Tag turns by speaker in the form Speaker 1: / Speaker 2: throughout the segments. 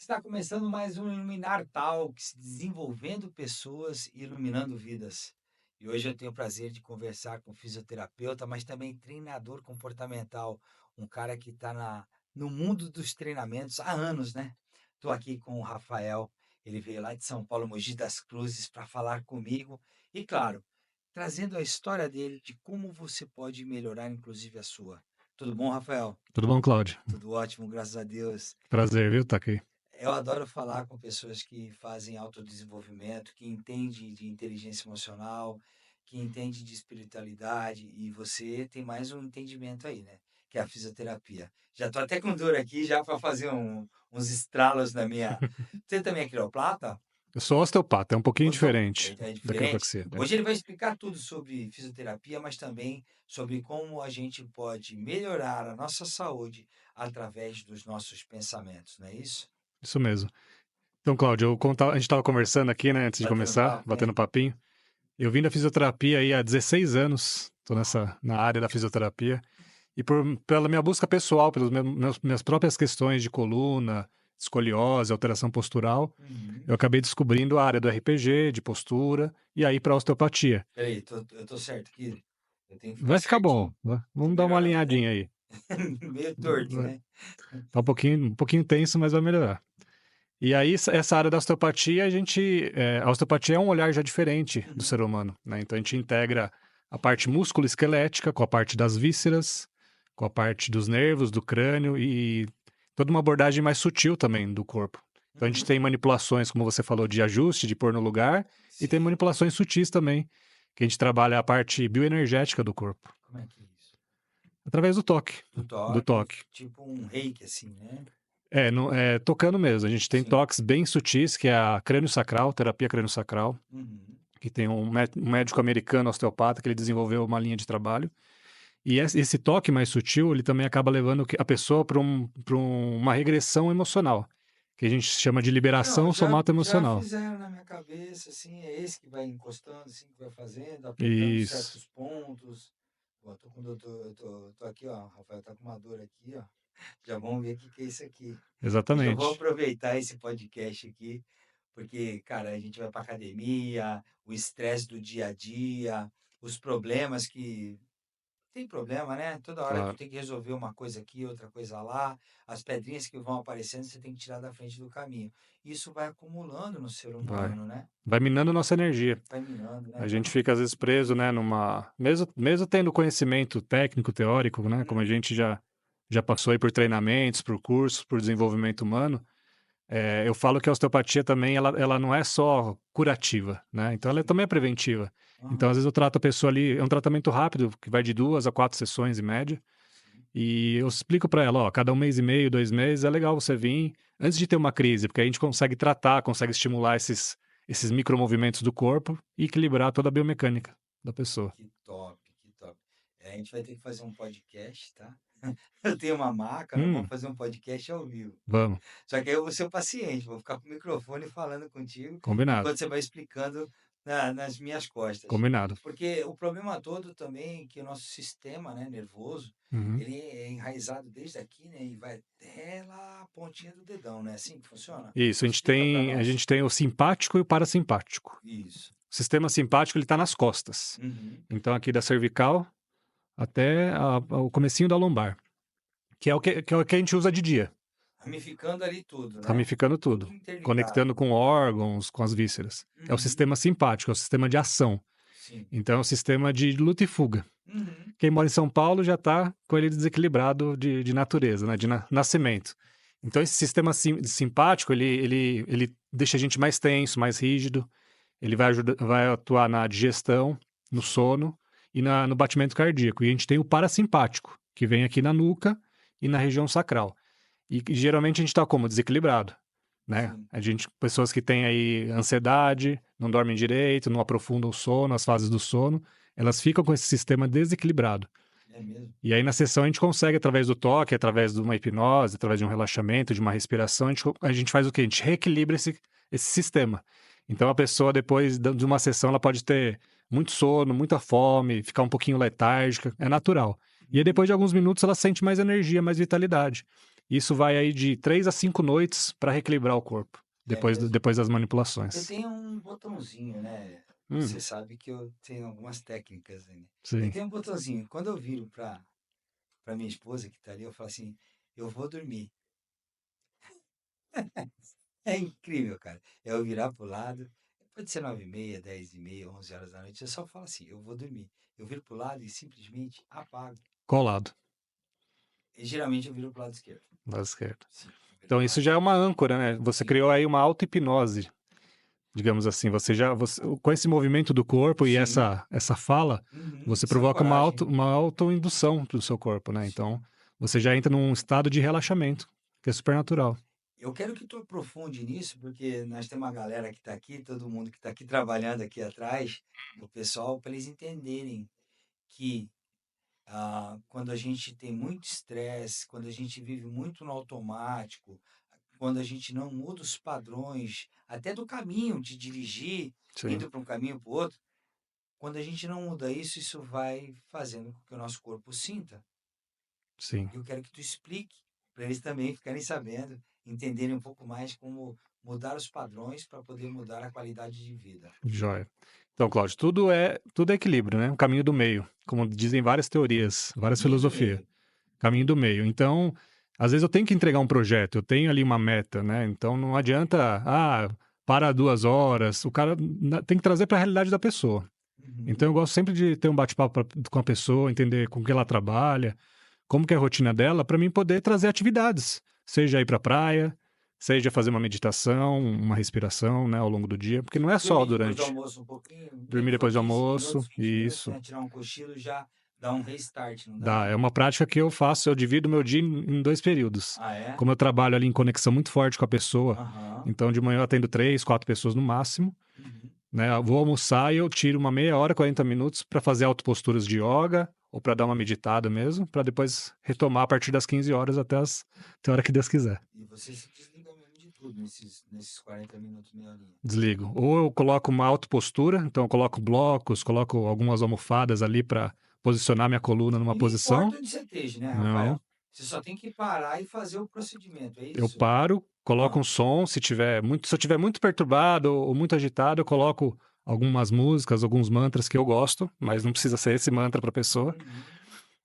Speaker 1: Está começando mais um Iluminar Talks, desenvolvendo pessoas e iluminando vidas. E hoje eu tenho o prazer de conversar com fisioterapeuta, mas também treinador comportamental, um cara que está no mundo dos treinamentos há anos, né? Estou aqui com o Rafael, ele veio lá de São Paulo, Mogi das Cruzes, para falar comigo e, claro, trazendo a história dele de como você pode melhorar, inclusive a sua. Tudo bom, Rafael?
Speaker 2: Tudo bom, Cláudio?
Speaker 1: Tudo ótimo, graças a Deus.
Speaker 2: Prazer, viu? Tá aqui.
Speaker 1: Eu adoro falar com pessoas que fazem autodesenvolvimento, que entendem de inteligência emocional, que entendem de espiritualidade, e você tem mais um entendimento aí, né? Que é a fisioterapia. Já tô até com dor aqui, já para fazer uns estralos na minha. Você também é quiroplata?
Speaker 2: Eu sou osteopata, é um pouquinho diferente
Speaker 1: É
Speaker 2: da
Speaker 1: diferente.
Speaker 2: quiropraxia, né?
Speaker 1: Hoje ele vai explicar tudo sobre fisioterapia, mas também sobre como a gente pode melhorar a nossa saúde através dos nossos pensamentos, não é isso?
Speaker 2: Isso mesmo. Então, Cláudio, a gente tava conversando aqui, né, antes de
Speaker 1: Batendo
Speaker 2: começar,
Speaker 1: papo,
Speaker 2: batendo
Speaker 1: né?
Speaker 2: papinho. Eu vim da fisioterapia aí há 16 anos, tô na área da fisioterapia, e pela minha busca pessoal, pelas minhas próprias questões de coluna, escoliose, alteração postural,
Speaker 1: Uhum.
Speaker 2: eu acabei descobrindo a área do RPG, de postura, e aí para osteopatia.
Speaker 1: Espera aí, eu tô certo aqui? Eu tenho que ficar
Speaker 2: Vai ficar bom,
Speaker 1: certinho. Tô
Speaker 2: vamos dar uma
Speaker 1: melhorando, né?
Speaker 2: alinhadinha aí.
Speaker 1: Meio torto, né?
Speaker 2: Tá um pouquinho tenso, mas vai melhorar. E aí, essa área da osteopatia, a osteopatia é um olhar já diferente do
Speaker 1: Uhum.
Speaker 2: ser humano, né? Então, a gente integra a parte músculo-esquelética com a parte das vísceras, com a parte dos nervos, do crânio e toda uma abordagem mais sutil também do corpo. Então, a gente
Speaker 1: Uhum.
Speaker 2: tem manipulações, como você falou, de ajuste, de pôr no lugar, e tem
Speaker 1: Sim.
Speaker 2: manipulações sutis também, que a gente trabalha a parte bioenergética do corpo,
Speaker 1: Como é que é isso?
Speaker 2: através do toque,
Speaker 1: Do
Speaker 2: do
Speaker 1: toque,
Speaker 2: toque.
Speaker 1: tipo um reiki, assim, né?
Speaker 2: Tocando mesmo. A gente tem
Speaker 1: Sim.
Speaker 2: toques bem sutis, que é a crânio-sacral, terapia crânio-sacral,
Speaker 1: Uhum.
Speaker 2: que tem um médico americano osteopata que ele desenvolveu uma linha de trabalho. E esse toque mais sutil, ele também acaba levando a pessoa para uma regressão emocional, que a gente chama de
Speaker 1: Não,
Speaker 2: liberação
Speaker 1: já
Speaker 2: somatoemocional.
Speaker 1: fizeram na minha cabeça, assim, é esse que vai encostando, assim, que vai fazendo, apertando
Speaker 2: Isso,
Speaker 1: certos pontos. Ó, tô com doutor, tô aqui, ó, Rafael tá com uma dor aqui, ó. Já vamos ver o que que é isso aqui. E eu vou
Speaker 2: exatamente.
Speaker 1: aproveitar esse podcast aqui, porque, cara, a gente vai para academia, o estresse do dia a dia, os problemas que tem problema, né? Toda hora tu
Speaker 2: Claro.
Speaker 1: tem que resolver uma coisa aqui, outra coisa lá, as pedrinhas que vão aparecendo, você tem que tirar da frente do caminho. Isso vai acumulando no ser
Speaker 2: Vai.
Speaker 1: humano, né?
Speaker 2: Vai minando nossa energia.
Speaker 1: Vai minando, né,
Speaker 2: A gente
Speaker 1: cara?
Speaker 2: fica às vezes preso, né, mesmo tendo conhecimento técnico, teórico, né, como a
Speaker 1: Uhum.
Speaker 2: gente já passou aí por treinamentos, por cursos, por desenvolvimento humano, eu falo que a osteopatia também, ela não é só curativa, né, então ela
Speaker 1: Sim.
Speaker 2: também é preventiva. Então, às
Speaker 1: Aham.
Speaker 2: vezes eu trato a pessoa ali, é um tratamento rápido, que vai de 2 a 4 sessões em média,
Speaker 1: Sim.
Speaker 2: e eu explico para ela, ó, cada 1 mês e meio, 2 meses, é legal você vir antes de ter uma crise, porque a gente consegue tratar, consegue estimular esses micromovimentos do corpo e equilibrar toda a biomecânica da pessoa.
Speaker 1: Que top, que top. É, a gente vai ter que fazer um podcast, tá? Eu tenho uma maca, nós vamos
Speaker 2: Hum,
Speaker 1: fazer um podcast ao vivo.
Speaker 2: vamos,
Speaker 1: Só que aí eu vou ser o paciente, vou ficar com o microfone falando contigo
Speaker 2: combinado,
Speaker 1: enquanto você vai explicando nas minhas costas.
Speaker 2: combinado.
Speaker 1: Porque o problema todo também é que o nosso sistema, né, nervoso,
Speaker 2: Uhum.
Speaker 1: ele é enraizado desde aqui, né, e vai até lá a pontinha do dedão, né? Assim que funciona?
Speaker 2: Isso,
Speaker 1: Explica para
Speaker 2: a
Speaker 1: nós.
Speaker 2: gente tem o simpático e o parasimpático.
Speaker 1: Isso.
Speaker 2: O sistema simpático ele está nas costas.
Speaker 1: Uhum.
Speaker 2: Então aqui da cervical até o comecinho da lombar, que é o que a gente usa de dia,
Speaker 1: Ramificando ali tudo, né?
Speaker 2: ramificando tudo,
Speaker 1: Tudo interligado.
Speaker 2: conectando com órgãos, com as vísceras. É o
Speaker 1: Uhum.
Speaker 2: sistema simpático, é o sistema de ação.
Speaker 1: Sim.
Speaker 2: Então é o sistema de luta e fuga.
Speaker 1: Uhum.
Speaker 2: Quem mora em São Paulo já está com ele desequilibrado de natureza, né, de nascimento. Então esse sistema simpático, ele deixa a gente mais tenso, mais rígido, ele vai atuar na digestão, no sono e no batimento cardíaco. E a gente tem o parasimpático, que vem aqui na nuca e na região sacral. E geralmente a gente está como? Desequilibrado, né?
Speaker 1: Sim.
Speaker 2: Pessoas que têm aí ansiedade, não dormem direito, não aprofundam o sono, as fases do sono, elas ficam com esse sistema desequilibrado.
Speaker 1: É mesmo.
Speaker 2: E aí na sessão a gente consegue, através do toque, através de uma hipnose, através de um relaxamento, de uma respiração, a gente faz o quê? A gente reequilibra esse sistema. Então a pessoa, depois de uma sessão, ela pode ter muito sono, muita fome, ficar um pouquinho letárgica, é natural. E aí depois de alguns minutos ela sente mais energia, mais vitalidade. Isso vai aí de 3 a 5 noites para reequilibrar o corpo,
Speaker 1: É mesmo.
Speaker 2: depois das
Speaker 1: Eu
Speaker 2: manipulações.
Speaker 1: tenho um botãozinho, né? Você
Speaker 2: Hum,
Speaker 1: sabe que eu tenho algumas técnicas, né? Eu
Speaker 2: sim.
Speaker 1: tenho um botãozinho. Quando eu viro para minha esposa que tá ali, eu falo assim: eu vou dormir. É incrível, cara. É eu virar pro lado, pode ser 9h30, 10h30, 11 horas da noite, eu só falo assim: eu vou dormir. Eu viro pro lado e simplesmente apago.
Speaker 2: Colado,
Speaker 1: E geralmente eu viro pro lado esquerdo.
Speaker 2: lado esquerdo.
Speaker 1: Sim, eu viro
Speaker 2: Então
Speaker 1: pro
Speaker 2: isso
Speaker 1: lado
Speaker 2: já é
Speaker 1: esquerdo.
Speaker 2: uma âncora, né? Você
Speaker 1: Sim,
Speaker 2: criou aí uma auto-hipnose, digamos assim. Com esse movimento do corpo e
Speaker 1: sim.
Speaker 2: essa fala,
Speaker 1: Uhum,
Speaker 2: você
Speaker 1: essa
Speaker 2: provoca
Speaker 1: coragem.
Speaker 2: uma autoindução do seu corpo, né? Então,
Speaker 1: Sim.
Speaker 2: você já entra num estado de relaxamento, que é super natural.
Speaker 1: Eu quero que tu aprofunde nisso, porque nós temos uma galera que está aqui, todo mundo que está aqui trabalhando aqui atrás, o pessoal, para eles entenderem que quando a gente tem muito estresse, quando a gente vive muito no automático, quando a gente não muda os padrões, até do caminho de dirigir,
Speaker 2: Sim,
Speaker 1: indo para um caminho para o outro, quando a gente não muda isso, isso vai fazendo com que o nosso corpo sinta.
Speaker 2: sim.
Speaker 1: Eu quero que tu explique, para eles também ficarem sabendo, entenderem um pouco mais como mudar os padrões para poder mudar a qualidade de vida.
Speaker 2: Joia. Então, Cláudio, tudo é equilíbrio, né? O caminho do meio, como dizem várias teorias, várias
Speaker 1: Caminho do
Speaker 2: filosofias.
Speaker 1: meio.
Speaker 2: Caminho do meio. Então, às vezes eu tenho que entregar um projeto, eu tenho ali uma meta, né? Então não adianta, para 2 horas. O cara tem que trazer para a realidade da pessoa. Então
Speaker 1: Uhum.
Speaker 2: eu gosto sempre de ter um bate-papo com a pessoa, entender com que ela trabalha, como que é a rotina dela, para mim poder trazer atividades, seja ir para a praia, seja fazer uma meditação, uma respiração, né, ao longo do dia, porque não é só
Speaker 1: Dormir depois do
Speaker 2: durante
Speaker 1: almoço um pouquinho, nem
Speaker 2: dormir
Speaker 1: que for
Speaker 2: depois do
Speaker 1: 15
Speaker 2: almoço,
Speaker 1: minutos, 20 minutos,
Speaker 2: isso.
Speaker 1: né? Tirar um cochilo já dá um restart, não dá
Speaker 2: Dá, é
Speaker 1: não?
Speaker 2: uma prática que eu faço, eu divido meu dia em 2 períodos.
Speaker 1: Ah, é?
Speaker 2: Como eu trabalho ali em conexão muito forte com a pessoa,
Speaker 1: Aham.
Speaker 2: então de manhã eu atendo 3, 4 pessoas no máximo,
Speaker 1: Uhum.
Speaker 2: né? Eu vou almoçar e eu tiro uma meia hora, 40 minutos para fazer autoposturas de yoga ou para dar uma meditada mesmo, para depois retomar a partir das 15 horas até a hora que Deus quiser.
Speaker 1: E você se desliga mesmo de tudo nesses 40 minutos, meia horinha.
Speaker 2: Desligo. Ou eu coloco uma autopostura, então eu coloco blocos, coloco algumas almofadas ali para posicionar minha coluna numa
Speaker 1: E não
Speaker 2: posição.
Speaker 1: importa onde você esteja, né,
Speaker 2: Não,
Speaker 1: Rafael? Você só tem que parar e fazer o procedimento, é
Speaker 2: eu
Speaker 1: isso?
Speaker 2: paro, coloco
Speaker 1: Ah.
Speaker 2: um som, se eu tiver muito perturbado ou muito agitado, eu coloco algumas músicas, alguns mantras que eu gosto, mas não precisa ser esse mantra para a pessoa.
Speaker 1: Uhum.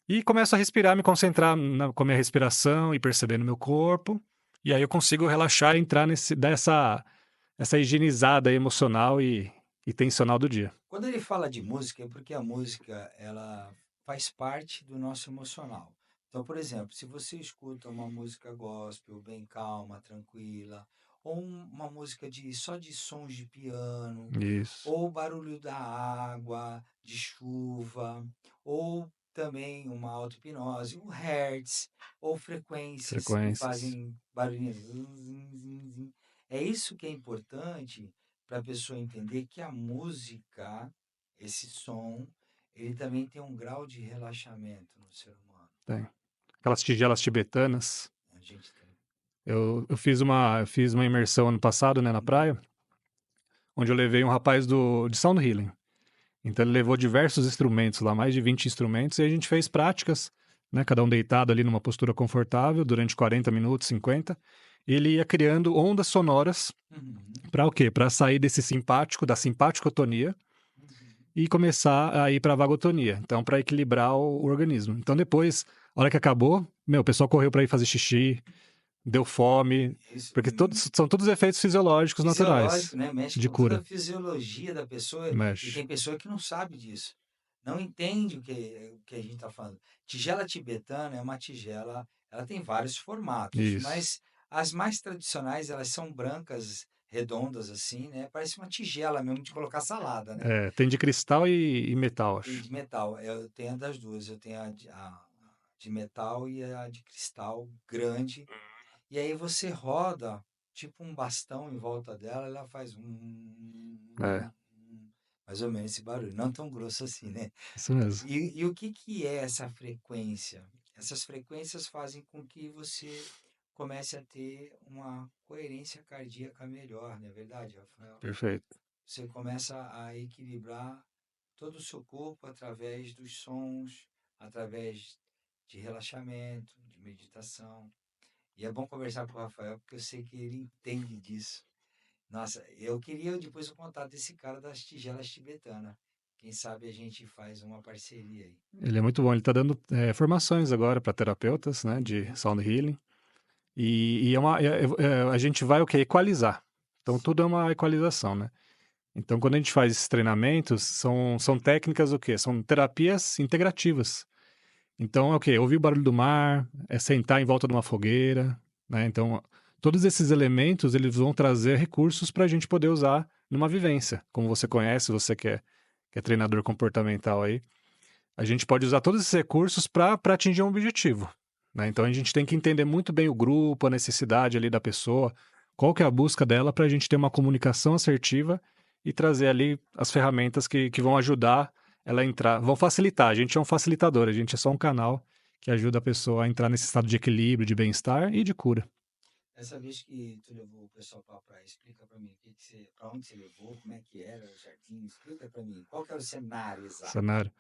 Speaker 2: E começo a respirar, me concentrar com a minha respiração e percebendo meu corpo. E aí eu consigo relaxar e entrar essa higienizada emocional e tensional do dia.
Speaker 1: Quando ele fala de música, é porque a música ela faz parte do nosso emocional. Então, por exemplo, se você escuta uma música gospel, bem calma, tranquila, ou uma música só de sons de piano,
Speaker 2: Isso.
Speaker 1: ou barulho da água, de chuva, ou também uma auto-hipnose, um hertz, ou frequências que
Speaker 2: Frequências.
Speaker 1: fazem barulhinhos. Zin, zin, zin, zin. É isso que é importante para a pessoa entender que a música, esse som, ele também tem um grau de relaxamento no ser humano.
Speaker 2: Tem. Aquelas tigelas tibetanas.
Speaker 1: A gente tem.
Speaker 2: Eu fiz uma imersão ano passado, né, na
Speaker 1: Uhum.
Speaker 2: praia, onde eu levei um rapaz de Sound Healing. Então ele levou diversos instrumentos lá, mais de 20 instrumentos, e a gente fez práticas, né, cada um deitado ali numa postura confortável durante 40 minutos, 50. E ele ia criando ondas sonoras
Speaker 1: Uhum.
Speaker 2: para o quê? Para sair desse simpático, da simpaticotonia
Speaker 1: Uhum.
Speaker 2: e começar a ir para a vagotonia. Então, para equilibrar o organismo. Então, depois, a hora que acabou, meu, o pessoal correu para ir fazer xixi, deu fome,
Speaker 1: Isso.
Speaker 2: porque são todos efeitos fisiológicos naturais
Speaker 1: Fisiológico, né? Mexe
Speaker 2: de
Speaker 1: com toda a
Speaker 2: cura.
Speaker 1: fisiologia da pessoa e
Speaker 2: Mexe.
Speaker 1: tem pessoa que não sabe disso. Não entende o que a gente está falando. Tigela tibetana é uma tigela, ela tem vários formatos,
Speaker 2: Isso.
Speaker 1: mas as mais tradicionais, elas são brancas, redondas assim, né? Parece uma tigela mesmo de colocar salada, né?
Speaker 2: É, tem de cristal e metal,
Speaker 1: E
Speaker 2: acho.
Speaker 1: de metal. Eu tenho a das duas. Eu tenho a de metal e a de cristal grande. E aí você roda tipo um bastão em volta dela, ela faz
Speaker 2: É,
Speaker 1: mais ou menos esse barulho. Não tão grosso assim, né?
Speaker 2: isso mesmo.
Speaker 1: E o que que é essa frequência? Essas frequências fazem com que você comece a ter uma coerência cardíaca melhor, não é verdade, Rafael?
Speaker 2: Perfeito.
Speaker 1: Você começa a equilibrar todo o seu corpo através dos sons, através de relaxamento, de meditação. E é bom conversar com o Rafael, porque eu sei que ele entende disso. Nossa, eu queria depois o contato desse cara das tigelas tibetanas. Quem sabe a gente faz uma parceria aí.
Speaker 2: Ele é muito bom. Ele está dando formações agora para terapeutas, né, de
Speaker 1: Uhum.
Speaker 2: sound healing. E a gente vai o quê? Equalizar. Então, tudo é uma equalização, né? Então, quando a gente faz esses treinamentos, são técnicas o quê? São terapias integrativas. Então, é o quê? Ouvir o barulho do mar, é sentar em volta de uma fogueira, né? Então, todos esses elementos, eles vão trazer recursos para a gente poder usar numa vivência. Como você conhece, você que é treinador comportamental aí, a gente pode usar todos esses recursos para atingir um objetivo, né? Então, a gente tem que entender muito bem o grupo, a necessidade ali da pessoa, qual que é a busca dela para a gente ter uma comunicação assertiva e trazer ali as ferramentas que vão ajudar ela a entrar, vão facilitar. A gente é um facilitador, a gente é só um canal que ajuda a pessoa a entrar nesse estado de equilíbrio, de bem-estar e de cura.
Speaker 1: Essa vez que tu levou o pessoal para a praia, explica para mim para onde você levou, como é que era o jardim, explica para mim, qual que era o cenário exato?
Speaker 2: Cenário.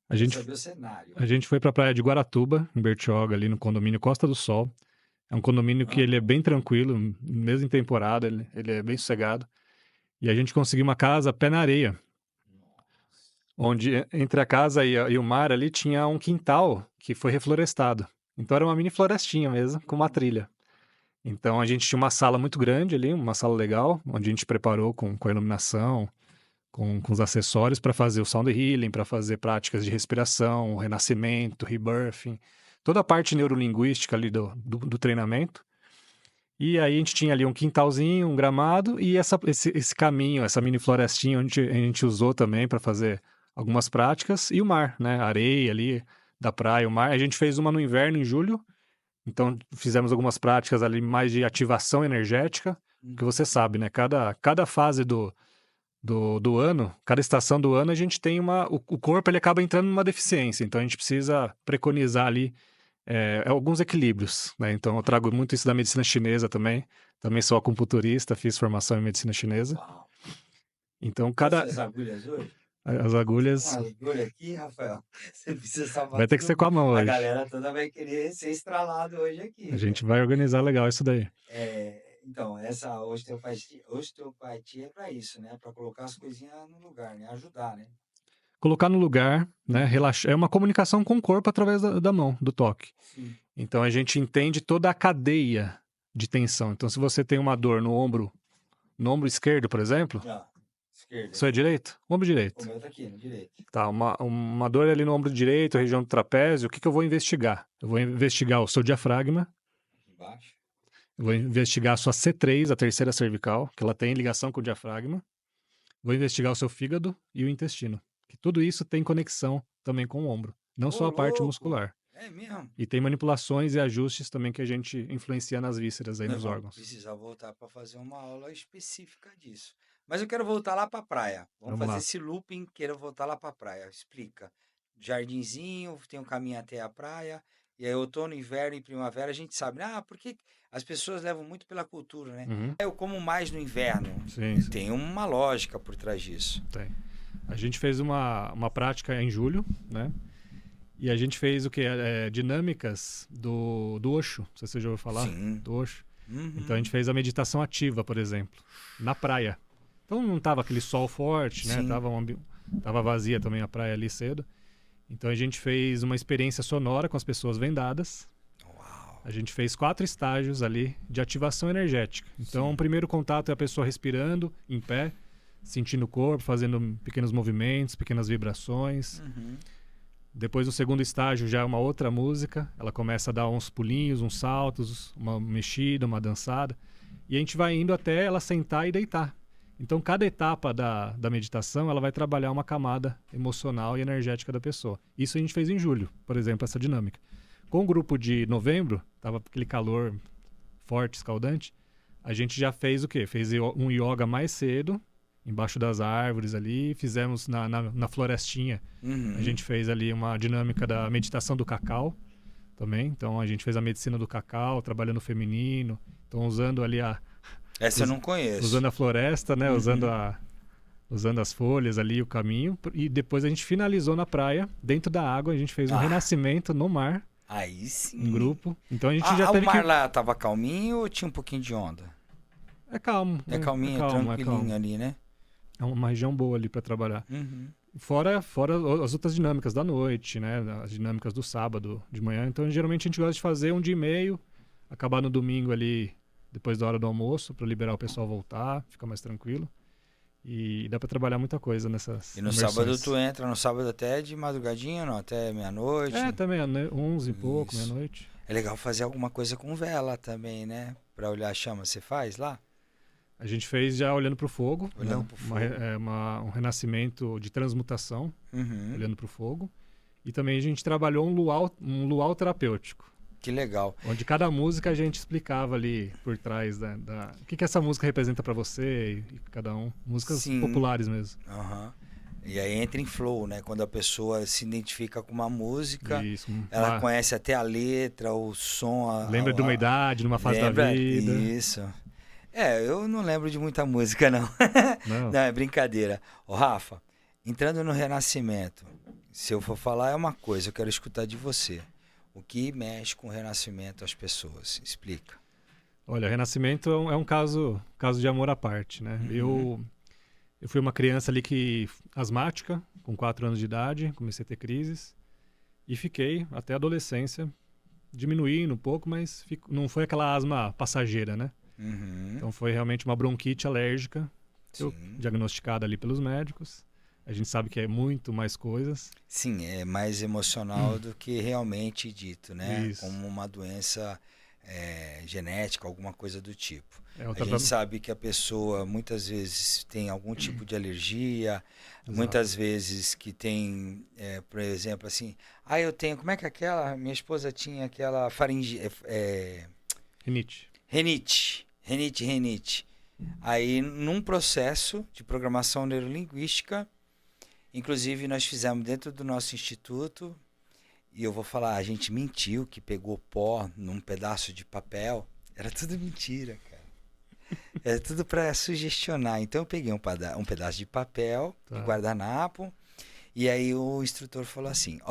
Speaker 2: A
Speaker 1: Quero
Speaker 2: gente,
Speaker 1: saber o cenário.
Speaker 2: a gente foi para a praia de Guaratuba, em Bertioga, ali no condomínio Costa do Sol. É um condomínio que ele é bem tranquilo, mesmo em temporada, ele é bem sossegado. E a gente conseguiu uma casa pé na areia, onde entre a casa e o mar ali tinha um quintal que foi reflorestado. Então era uma mini florestinha mesmo, com uma trilha. Então a gente tinha uma sala muito grande ali, uma sala legal, onde a gente preparou com a iluminação, com os acessórios para fazer o sound healing, para fazer práticas de respiração, renascimento, rebirthing, toda a parte neurolinguística ali do treinamento. E aí a gente tinha ali um quintalzinho, um gramado e esse caminho, essa mini florestinha onde a gente usou também para fazer algumas práticas e o mar, né? A areia ali da praia, o mar. A gente fez uma no inverno, em julho, então fizemos algumas práticas ali mais de ativação energética, que você sabe, né? Cada fase do ano, cada estação do ano, a gente tem o corpo ele acaba entrando numa deficiência, então a gente precisa preconizar ali alguns equilíbrios, né? Então eu trago muito isso da medicina chinesa também sou acupunturista, fiz formação em medicina chinesa.
Speaker 1: Uau.
Speaker 2: Então
Speaker 1: Posso ver as agulhas hoje?
Speaker 2: as agulhas
Speaker 1: Uma agulha aqui, Rafael. Você precisa salvar
Speaker 2: vai ter que ser com a mão
Speaker 1: A
Speaker 2: hoje.
Speaker 1: galera toda vai querer ser estralado hoje aqui.
Speaker 2: A gente vai organizar legal isso daí.
Speaker 1: Então, essa osteopatia é para isso, né? Para colocar as coisinhas no lugar, né? Ajudar, né?
Speaker 2: Colocar no lugar, né? Relaxar. É uma comunicação com o corpo através da mão, do toque.
Speaker 1: Sim.
Speaker 2: Então a gente entende toda a cadeia de tensão. Então, se você tem uma dor no ombro esquerdo, por exemplo,
Speaker 1: esquerda.
Speaker 2: seu é direito? Ombro direito.
Speaker 1: O meu tá aqui, no direito.
Speaker 2: Tá, uma dor ali no ombro direito, região do trapézio, o que eu vou investigar? Eu vou investigar o seu diafragma.
Speaker 1: Aqui embaixo.
Speaker 2: Eu vou investigar a sua C3, a terceira cervical, que ela tem ligação com o diafragma. Vou investigar o seu fígado e o intestino. Que tudo isso tem conexão também com o ombro, não só a parte muscular.
Speaker 1: É mesmo?
Speaker 2: E tem manipulações e ajustes também que a gente influencia nas vísceras aí, nos órgãos.
Speaker 1: Precisa voltar para fazer uma aula específica disso. Mas eu quero voltar lá para a praia. Vamos fazer esse looping, quero voltar lá para a praia. Explica. Jardinzinho, tem um caminho até a praia. E aí outono, inverno e primavera a gente sabe. Porque as pessoas levam muito pela cultura, né?
Speaker 2: Uhum.
Speaker 1: Eu como mais no inverno.
Speaker 2: Sim.
Speaker 1: Tem uma lógica por trás disso.
Speaker 2: Tem. A gente fez uma prática em julho, né? E a gente fez o quê? Dinâmicas do Osho, não sei se você já ouviu falar.
Speaker 1: Sim.
Speaker 2: Do Osho. Uhum. Então a gente fez a meditação ativa, por exemplo, na praia. Então não tava aquele sol forte, né? Tava vazia também a praia ali cedo. Então a gente fez uma experiência sonora com as pessoas vendadas. Uau. A gente fez 4 estágios ali de ativação energética. Então o primeiro contato é a pessoa respirando em pé, sentindo o corpo, fazendo pequenos movimentos, pequenas vibrações. Uhum. Depois, o segundo estágio já é uma outra música. Ela começa a dar uns pulinhos, uns saltos, uma mexida, uma dançada. E a gente vai indo até ela sentar e deitar. Então, cada etapa da meditação, ela vai trabalhar uma camada emocional e energética da pessoa. Isso a gente fez em julho, por exemplo, essa dinâmica. Com o grupo de novembro, estava aquele calor forte, escaldante, a gente já fez o quê? Fez um yoga mais cedo, embaixo das árvores ali, fizemos na florestinha. Uhum. A gente fez ali uma dinâmica da meditação do cacau também. Então a gente fez a medicina do cacau, trabalhando o feminino. Então usando ali
Speaker 1: Essa eu não conheço.
Speaker 2: Usando a floresta, né?
Speaker 1: Uhum.
Speaker 2: Usando as folhas ali, o caminho. E depois a gente finalizou na praia, dentro da água. A gente fez um renascimento no mar.
Speaker 1: Aí
Speaker 2: um
Speaker 1: sim.
Speaker 2: grupo. Então a gente já
Speaker 1: O
Speaker 2: teve que...
Speaker 1: mar lá tava calminho ou tinha um pouquinho de onda?
Speaker 2: É calmo,
Speaker 1: É
Speaker 2: é
Speaker 1: calminho,
Speaker 2: calmo, é
Speaker 1: tranquilinho
Speaker 2: calmo.
Speaker 1: ali, né?
Speaker 2: É uma região boa ali para trabalhar.
Speaker 1: Uhum.
Speaker 2: Fora as outras dinâmicas da noite, né? As dinâmicas do sábado de manhã. Então, geralmente a gente gosta de fazer um dia e meio, acabar no domingo ali, depois da hora do almoço, para liberar o pessoal voltar, ficar mais tranquilo. E dá para trabalhar muita coisa nessas
Speaker 1: E no sábado tu
Speaker 2: imersões.
Speaker 1: entra no sábado até de madrugadinha, não? Até meia-noite.
Speaker 2: Também 11 e pouco,
Speaker 1: Isso.
Speaker 2: meia-noite.
Speaker 1: É legal fazer alguma coisa com vela também, né? Pra olhar a chama, você faz lá?
Speaker 2: A gente fez já olhando para o fogo,
Speaker 1: Olhando
Speaker 2: né?
Speaker 1: pro fogo.
Speaker 2: Um renascimento de transmutação,
Speaker 1: Uhum.
Speaker 2: olhando para o fogo. E também a gente trabalhou um luau terapêutico,
Speaker 1: Que legal.
Speaker 2: onde cada música a gente explicava ali por trás o que essa música representa pra você e cada um. Músicas
Speaker 1: Sim.
Speaker 2: populares mesmo.
Speaker 1: Aham. E aí entra em flow, né? Quando a pessoa se identifica com uma música,
Speaker 2: Isso.
Speaker 1: ela conhece até a letra, o som,
Speaker 2: Lembra de uma idade, de uma fase da
Speaker 1: lembra
Speaker 2: vida.
Speaker 1: isso. Eu não lembro de muita música, não.
Speaker 2: Não.
Speaker 1: Não, é brincadeira. Ô, Rafa, entrando no Renascimento, se eu for falar é uma coisa, eu quero escutar de você. O que mexe com o Renascimento às pessoas? Explica.
Speaker 2: Olha, Renascimento é um caso de amor à parte, né?
Speaker 1: Uhum.
Speaker 2: Eu fui uma criança ali asmática, com 4 anos de idade, comecei a ter crises. E fiquei até a adolescência, diminuindo um pouco, mas não foi aquela asma passageira, né?
Speaker 1: Uhum.
Speaker 2: Então foi realmente uma bronquite alérgica,
Speaker 1: Sim.
Speaker 2: diagnosticada ali pelos médicos. A gente sabe que é muito mais coisas.
Speaker 1: Sim, é mais emocional do que realmente dito, né?
Speaker 2: Isso.
Speaker 1: Como uma doença genética, alguma coisa do tipo.
Speaker 2: É o
Speaker 1: A gente
Speaker 2: tratamento.
Speaker 1: sabe que a pessoa muitas vezes tem algum tipo de alergia,
Speaker 2: Exato.
Speaker 1: muitas vezes que tem, por exemplo, assim, eu tenho, como é que é aquela? Minha esposa tinha aquela
Speaker 2: Rinite.
Speaker 1: rinite. Aí, num processo de programação neurolinguística, inclusive nós fizemos dentro do nosso instituto, e eu vou falar, a gente mentiu que pegou pó num pedaço de papel. Era tudo mentira, cara. Era tudo para sugestionar. Então eu peguei um pedaço de papel, de guardanapo, e aí o instrutor falou assim,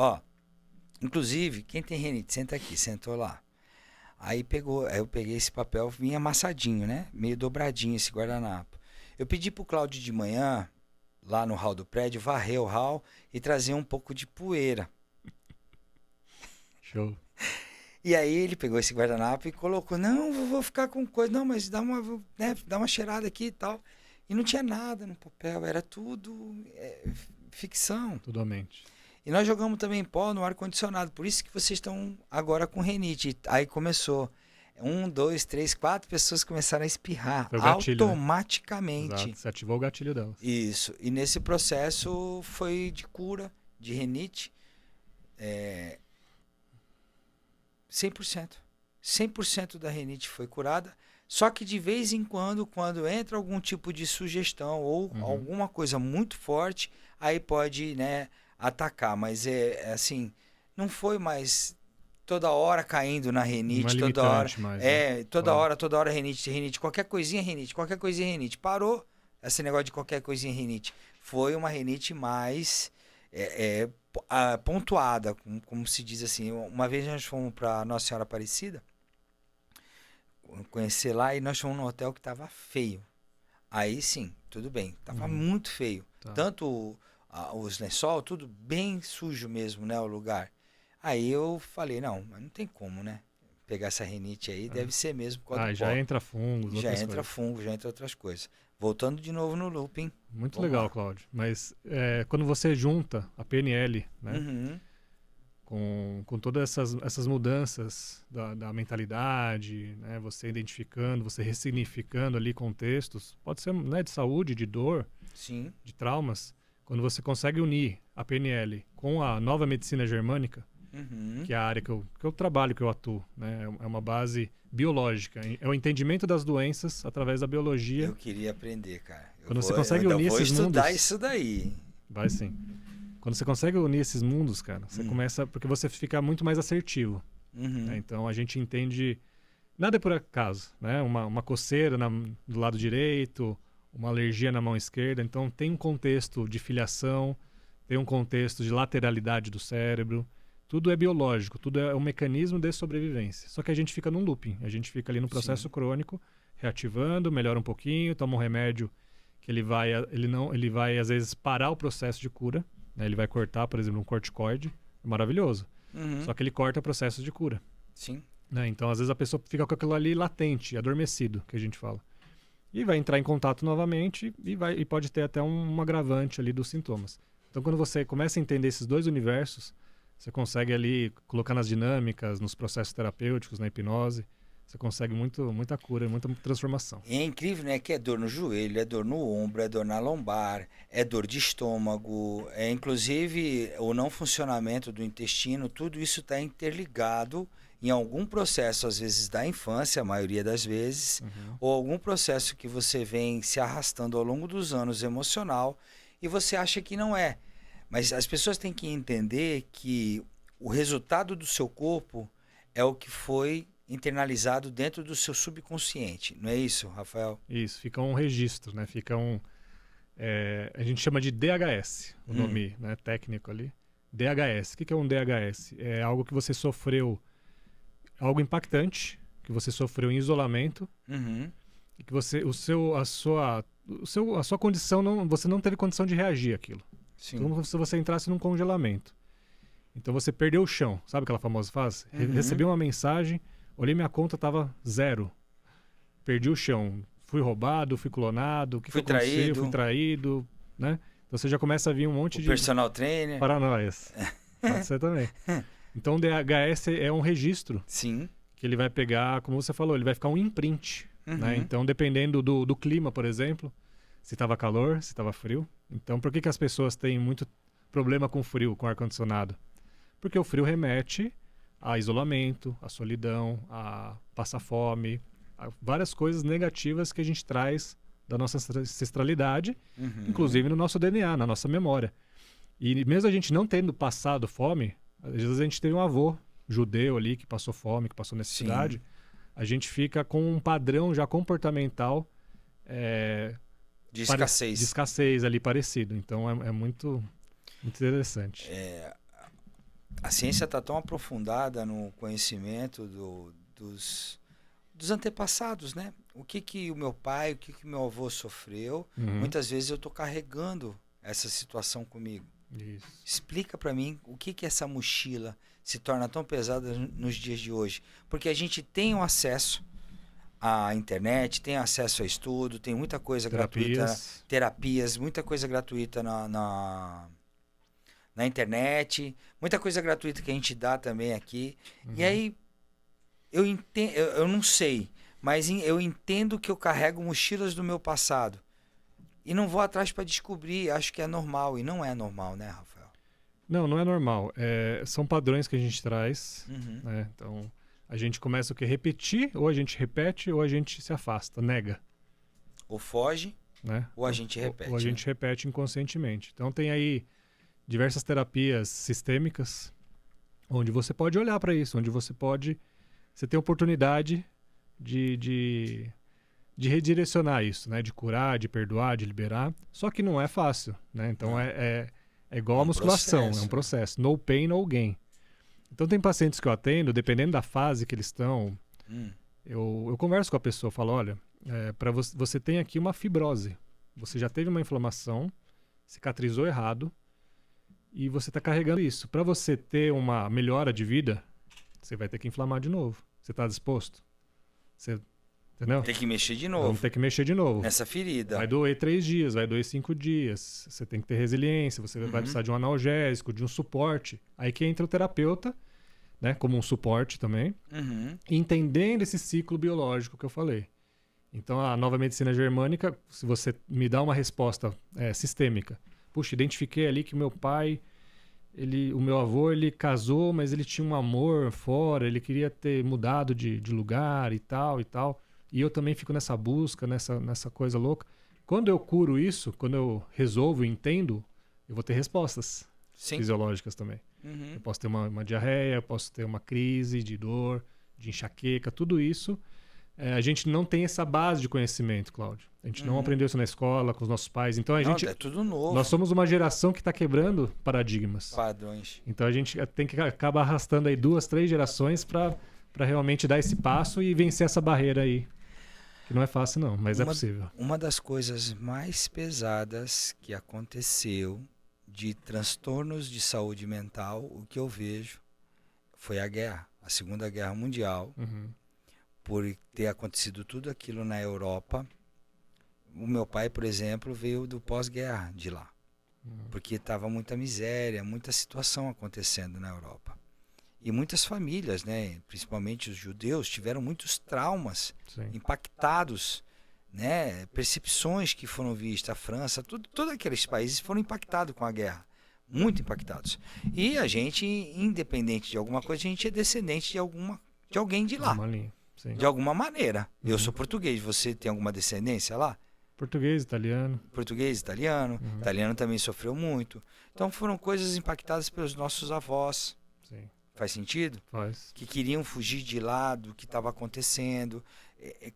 Speaker 1: inclusive, quem tem rinite, senta aqui, sentou lá. Aí eu peguei esse papel, vinha amassadinho, né? Meio dobradinho esse guardanapo. Eu pedi pro Cláudio de manhã, lá no hall do prédio, varrer o hall e trazer um pouco de poeira.
Speaker 2: Show.
Speaker 1: E aí ele pegou esse guardanapo e colocou, não, vou ficar com coisa, não, mas dá uma cheirada aqui e tal. E não tinha nada no papel, era tudo ficção.
Speaker 2: Tudo a mente.
Speaker 1: E nós jogamos também pó no ar-condicionado, por isso que vocês estão agora com rinite. Aí começou, 1, 2, 3, 4 pessoas começaram a espirrar
Speaker 2: Foi o gatilho,
Speaker 1: automaticamente.
Speaker 2: Exato, você ativou o gatilho delas.
Speaker 1: Isso, e nesse processo foi de cura de rinite, 100%. 100% da rinite foi curada, só que de vez em quando entra algum tipo de sugestão ou alguma coisa muito forte, aí pode, né, atacar, mas assim, não foi mais toda hora caindo na rinite,
Speaker 2: Não é
Speaker 1: toda hora,
Speaker 2: limitante mais, né?
Speaker 1: toda hora rinite, qualquer coisinha rinite, parou esse negócio de qualquer coisinha rinite, foi uma rinite mais pontuada, como se diz assim. Uma vez nós fomos para Nossa Senhora Aparecida conhecer lá, e nós fomos num hotel que estava feio. Aí sim, tudo bem, estava muito feio.
Speaker 2: Tá.
Speaker 1: Tanto os lençol, tudo bem sujo mesmo, né, o lugar. Aí eu falei, não, mas não tem como, né? Pegar essa rinite aí, deve ser mesmo por causa do
Speaker 2: já
Speaker 1: pó.
Speaker 2: entra fungos,
Speaker 1: Já
Speaker 2: outras
Speaker 1: entra
Speaker 2: coisas.
Speaker 1: fungo, já entra outras coisas. Voltando de novo no looping.
Speaker 2: Muito
Speaker 1: Vamos
Speaker 2: legal,
Speaker 1: lá.
Speaker 2: Cláudio. Mas quando você junta a PNL, né,
Speaker 1: Uhum.
Speaker 2: com todas essas mudanças da mentalidade, né, você identificando, você ressignificando ali contextos, pode ser, né, de saúde, de dor,
Speaker 1: Sim.
Speaker 2: de traumas, quando você consegue unir a PNL com a nova medicina germânica, que é a área que eu trabalho, que eu atuo, né, é uma base biológica, é o entendimento das doenças através da biologia.
Speaker 1: Eu queria aprender, cara.
Speaker 2: Quando você consegue unir esses mundos...
Speaker 1: vou estudar isso daí.
Speaker 2: Vai sim. Quando você consegue unir esses mundos, cara, você começa... Porque você fica muito mais assertivo. Né? Então, a gente entende... Nada é por acaso, né? Uma coceira do lado direito, uma alergia na mão esquerda. Então, tem um contexto de filiação, tem um contexto de lateralidade do cérebro. Tudo é biológico, tudo é um mecanismo de sobrevivência. Só que a gente fica num looping, a gente fica ali no processo crônico, reativando, melhora um pouquinho, toma um remédio que ele vai às vezes parar o processo de cura, né? Ele vai cortar, por exemplo, um corticoide, é maravilhoso. Só que ele corta o processo de cura.
Speaker 1: Sim.
Speaker 2: Né? Então, às vezes a pessoa fica com aquilo ali latente, adormecido, que a gente fala. E vai entrar em contato novamente e pode ter até um agravante ali dos sintomas. Então, quando você começa a entender esses dois universos, você consegue ali colocar nas dinâmicas, nos processos terapêuticos, na hipnose, você consegue muita cura, muita transformação.
Speaker 1: E é incrível, né? Que é dor no joelho, é dor no ombro, é dor na lombar, é dor de estômago, inclusive o não funcionamento do intestino, tudo isso está interligado em algum processo, às vezes da infância, a maioria das vezes, ou algum processo que você vem se arrastando ao longo dos anos emocional e você acha que não é. Mas as pessoas têm que entender que o resultado do seu corpo é o que foi internalizado dentro do seu subconsciente. Não é isso, Rafael?
Speaker 2: Isso, fica um registro, né? Fica a gente chama de DHS, o nome, né, técnico ali. DHS. O que é um DHS? É algo que você sofreu, algo impactante, que você sofreu em isolamento, e que a sua condição, você não teve condição de reagir àquilo.
Speaker 1: Sim.
Speaker 2: Como se você entrasse num congelamento. Então você perdeu o chão, sabe aquela famosa frase? Recebi uma mensagem, olhei minha conta, tava 0. Perdi o chão. Fui roubado, fui clonado, o que
Speaker 1: fui
Speaker 2: aconteceu?
Speaker 1: traído.
Speaker 2: Fui traído, né? Então você já começa a vir um monte de
Speaker 1: personal trainer.
Speaker 2: paranoias. Pode ser também. Então o DHS é um registro.
Speaker 1: Sim.
Speaker 2: Que ele vai pegar, como você falou, ele vai ficar um imprint. Né? Então, dependendo do clima, por exemplo, se estava calor, se estava frio. Então, por que as pessoas têm muito problema com frio, com ar-condicionado? Porque o frio remete a isolamento, a solidão, a passar fome, a várias coisas negativas que a gente traz da nossa ancestralidade, inclusive no nosso DNA, na nossa memória. E mesmo a gente não tendo passado fome, às vezes a gente teve um avô judeu ali que passou fome, que passou necessidade. Sim. A gente fica com um padrão já comportamental
Speaker 1: de escassez.
Speaker 2: De escassez ali parecido. Então é muito interessante.
Speaker 1: A ciência está tão aprofundada no conhecimento dos antepassados, né? O que o meu pai, o que o meu avô sofreu. Muitas vezes eu estou carregando essa situação comigo.
Speaker 2: Isso.
Speaker 1: Explica para mim o que essa mochila se torna tão pesada nos dias de hoje. Porque a gente tem um acesso à internet, tem acesso a estudo, tem muita coisa gratuita, terapias, muita coisa gratuita na internet, muita coisa gratuita que a gente dá também aqui. E aí, eu entendo, eu não sei, mas eu entendo que eu carrego mochilas do meu passado. E não vou atrás para descobrir, acho que é normal. E não é normal, né, Rafael?
Speaker 2: Não é normal. São padrões que a gente traz. Né? Então, a gente começa o quê? Repetir, ou a gente repete, ou a gente se afasta, nega.
Speaker 1: Ou foge,
Speaker 2: né?
Speaker 1: Ou a gente repete.
Speaker 2: Ou a gente repete inconscientemente. Então, tem aí diversas terapias sistêmicas, onde você pode olhar para isso, onde você tem oportunidade de redirecionar isso, né? De curar, de perdoar, de liberar. Só que não é fácil, né? Então é igual a musculação, é um processo. No pain, no gain. Então tem pacientes que eu atendo, dependendo da fase que eles estão, eu converso com a pessoa, falo, olha, você tem aqui uma fibrose. Você já teve uma inflamação, cicatrizou errado, e você está carregando isso. Para você ter uma melhora de vida, você vai ter que inflamar de novo. Você está disposto? Entendeu?
Speaker 1: Tem que mexer de novo.
Speaker 2: Vamos ter que mexer de novo.
Speaker 1: Nessa ferida.
Speaker 2: Vai doer 3 dias, vai doer 5 dias. Você tem que ter resiliência, você vai precisar de um analgésico, de um suporte. Aí que entra o terapeuta, né, como um suporte também, entendendo esse ciclo biológico que eu falei. Então, a nova medicina germânica, se você me dá uma resposta sistêmica, puxa, identifiquei ali que meu pai, o meu avô, ele casou, mas ele tinha um amor fora, ele queria ter mudado de lugar e tal, e eu também fico nessa busca, nessa coisa louca. Quando eu curo isso, quando eu resolvo e entendo, eu vou ter respostas fisiológicas também. Eu posso ter uma diarreia, eu posso ter uma crise de dor, de enxaqueca, tudo isso a gente não tem essa base de conhecimento, Cláudio. A gente não aprendeu isso na escola, com os nossos pais. Então
Speaker 1: Não, é tudo novo.
Speaker 2: Nós somos uma geração que está quebrando paradigmas.
Speaker 1: Padrões.
Speaker 2: Então a gente tem que acabar arrastando aí 2, 3 gerações para realmente dar esse passo e vencer essa barreira aí. Que não é fácil não, mas é possível.
Speaker 1: Uma das coisas mais pesadas que aconteceu de transtornos de saúde mental, o que eu vejo, foi a guerra, a Segunda Guerra Mundial. Por ter acontecido tudo aquilo na Europa. O meu pai, por exemplo, veio do pós-guerra de lá. Porque estava muita miséria, muita situação acontecendo na Europa. E muitas famílias, né, principalmente os judeus, tiveram muitos traumas impactados, né, percepções que foram vistas. A França, todos aqueles países foram impactados com a guerra. Muito impactados. E a gente, independente de alguma coisa, a gente é descendente de alguém de lá. De alguma maneira. Eu sou português. Você tem alguma descendência lá?
Speaker 2: Português, italiano.
Speaker 1: Português, italiano. Italiano também sofreu muito. Então foram coisas impactadas pelos nossos avós.
Speaker 2: Sim.
Speaker 1: Faz sentido?
Speaker 2: Faz.
Speaker 1: Que queriam fugir de lá do que estava acontecendo.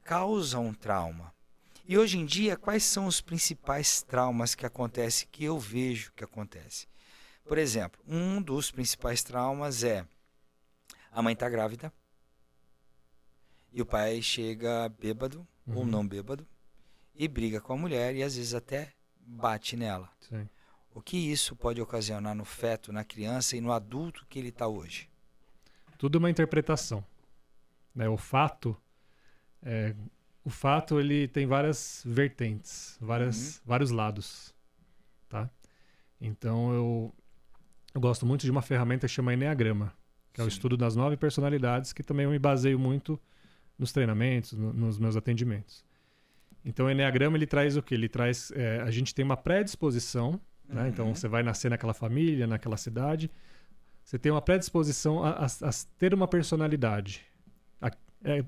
Speaker 1: Causa um trauma. E hoje em dia, quais são os principais traumas que acontecem, que eu vejo que acontece? Por exemplo, um dos principais traumas é a mãe está grávida. E o pai chega bêbado ou não bêbado e briga com a mulher e às vezes até bate nela.
Speaker 2: Sim.
Speaker 1: O que isso pode ocasionar no feto, na criança e no adulto que ele está hoje?
Speaker 2: Tudo é uma interpretação. Né? O fato ele tem várias vertentes, vários lados. Tá? Então eu gosto muito de uma ferramenta que chama Eneagrama, que é o estudo das 9 personalidades, que também eu me baseio muito nos treinamentos, nos meus atendimentos. Então o Eneagrama ele traz o quê? Ele traz, a gente tem uma predisposição, né? Então você vai nascer naquela família, naquela cidade, você tem uma predisposição a ter uma personalidade.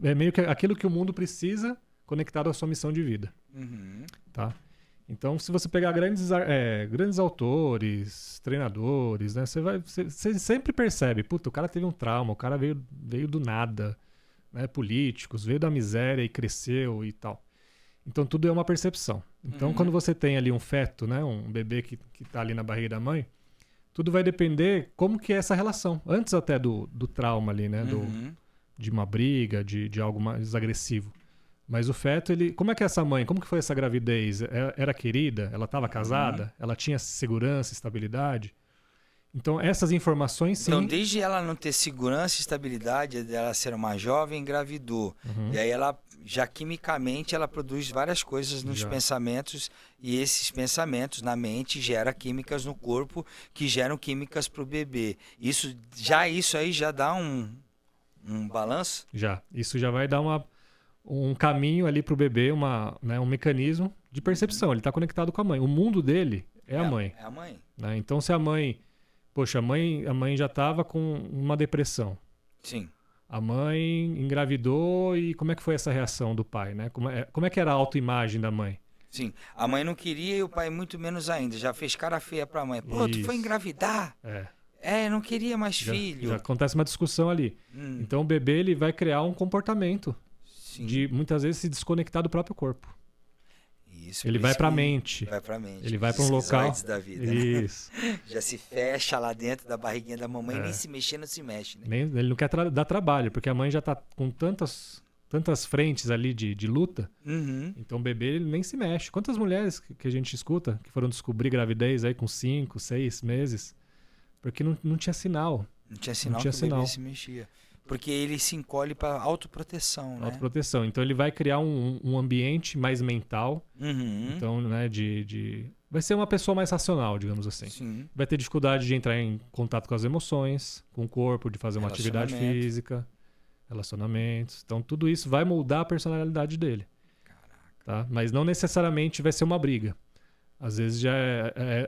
Speaker 2: É meio que aquilo que o mundo precisa conectado à sua missão de vida. Tá? Então se você pegar grandes autores, treinadores, né? Você sempre percebe, puta, o cara teve um trauma, o cara veio do nada, né? Políticos, veio da miséria e cresceu e tal. Então tudo é uma percepção. Então quando você tem ali um feto, né, um bebê que está ali na barriga da mãe, tudo vai depender como que é essa relação. Antes até do trauma ali, né, de uma briga, de algo mais agressivo. Mas o feto, como é que é essa mãe? Como que foi essa gravidez? Era querida? Ela estava casada? Ela tinha segurança, estabilidade? Então essas informações sim...
Speaker 1: Então desde ela não ter segurança e estabilidade, dela ser uma jovem, engravidou. E aí ela, já quimicamente, ela produz várias coisas nos pensamentos, e esses pensamentos na mente geram químicas no corpo, que geram químicas para o bebê. Isso aí já dá um balanço?
Speaker 2: Isso já vai dar um caminho ali para o bebê, um mecanismo de percepção. Ele está conectado com a mãe. O mundo dele é a mãe.
Speaker 1: É a mãe.
Speaker 2: Né? Então se a mãe... Poxa, a mãe já estava com uma depressão.
Speaker 1: Sim.
Speaker 2: A mãe engravidou e como é que foi essa reação do pai, né? Como é que era a autoimagem da mãe?
Speaker 1: Sim. A mãe não queria e o pai muito menos ainda. Já fez cara feia para a mãe. Pô, tu foi engravidar? Não queria mais filho.
Speaker 2: Já acontece uma discussão ali. Então o bebê ele vai criar um comportamento de muitas vezes se desconectar do próprio corpo.
Speaker 1: Isso,
Speaker 2: ele vai para a mente.
Speaker 1: Vai para a mente.
Speaker 2: Ele vai para um local.
Speaker 1: Da vida,
Speaker 2: isso.
Speaker 1: Né? Já se fecha lá dentro da barriguinha da mamãe, nem se mexer, não se mexe. Né?
Speaker 2: Ele não quer dar trabalho, porque a mãe já está com tantas frentes ali de luta. Então o bebê ele nem se mexe. Quantas mulheres que a gente escuta que foram descobrir gravidez aí com 5, 6 meses? Porque não tinha sinal.
Speaker 1: Não tinha sinal que o bebê se mexia. Porque ele se encolhe para autoproteção, né?
Speaker 2: Autoproteção. Então ele vai criar um ambiente mais mental. Então, né, vai ser uma pessoa mais racional, digamos assim.
Speaker 1: Sim.
Speaker 2: Vai ter dificuldade de entrar em contato com as emoções, com o corpo, de fazer uma atividade física, relacionamentos. Então tudo isso vai moldar a personalidade dele. Tá? Mas não necessariamente vai ser uma briga. Às vezes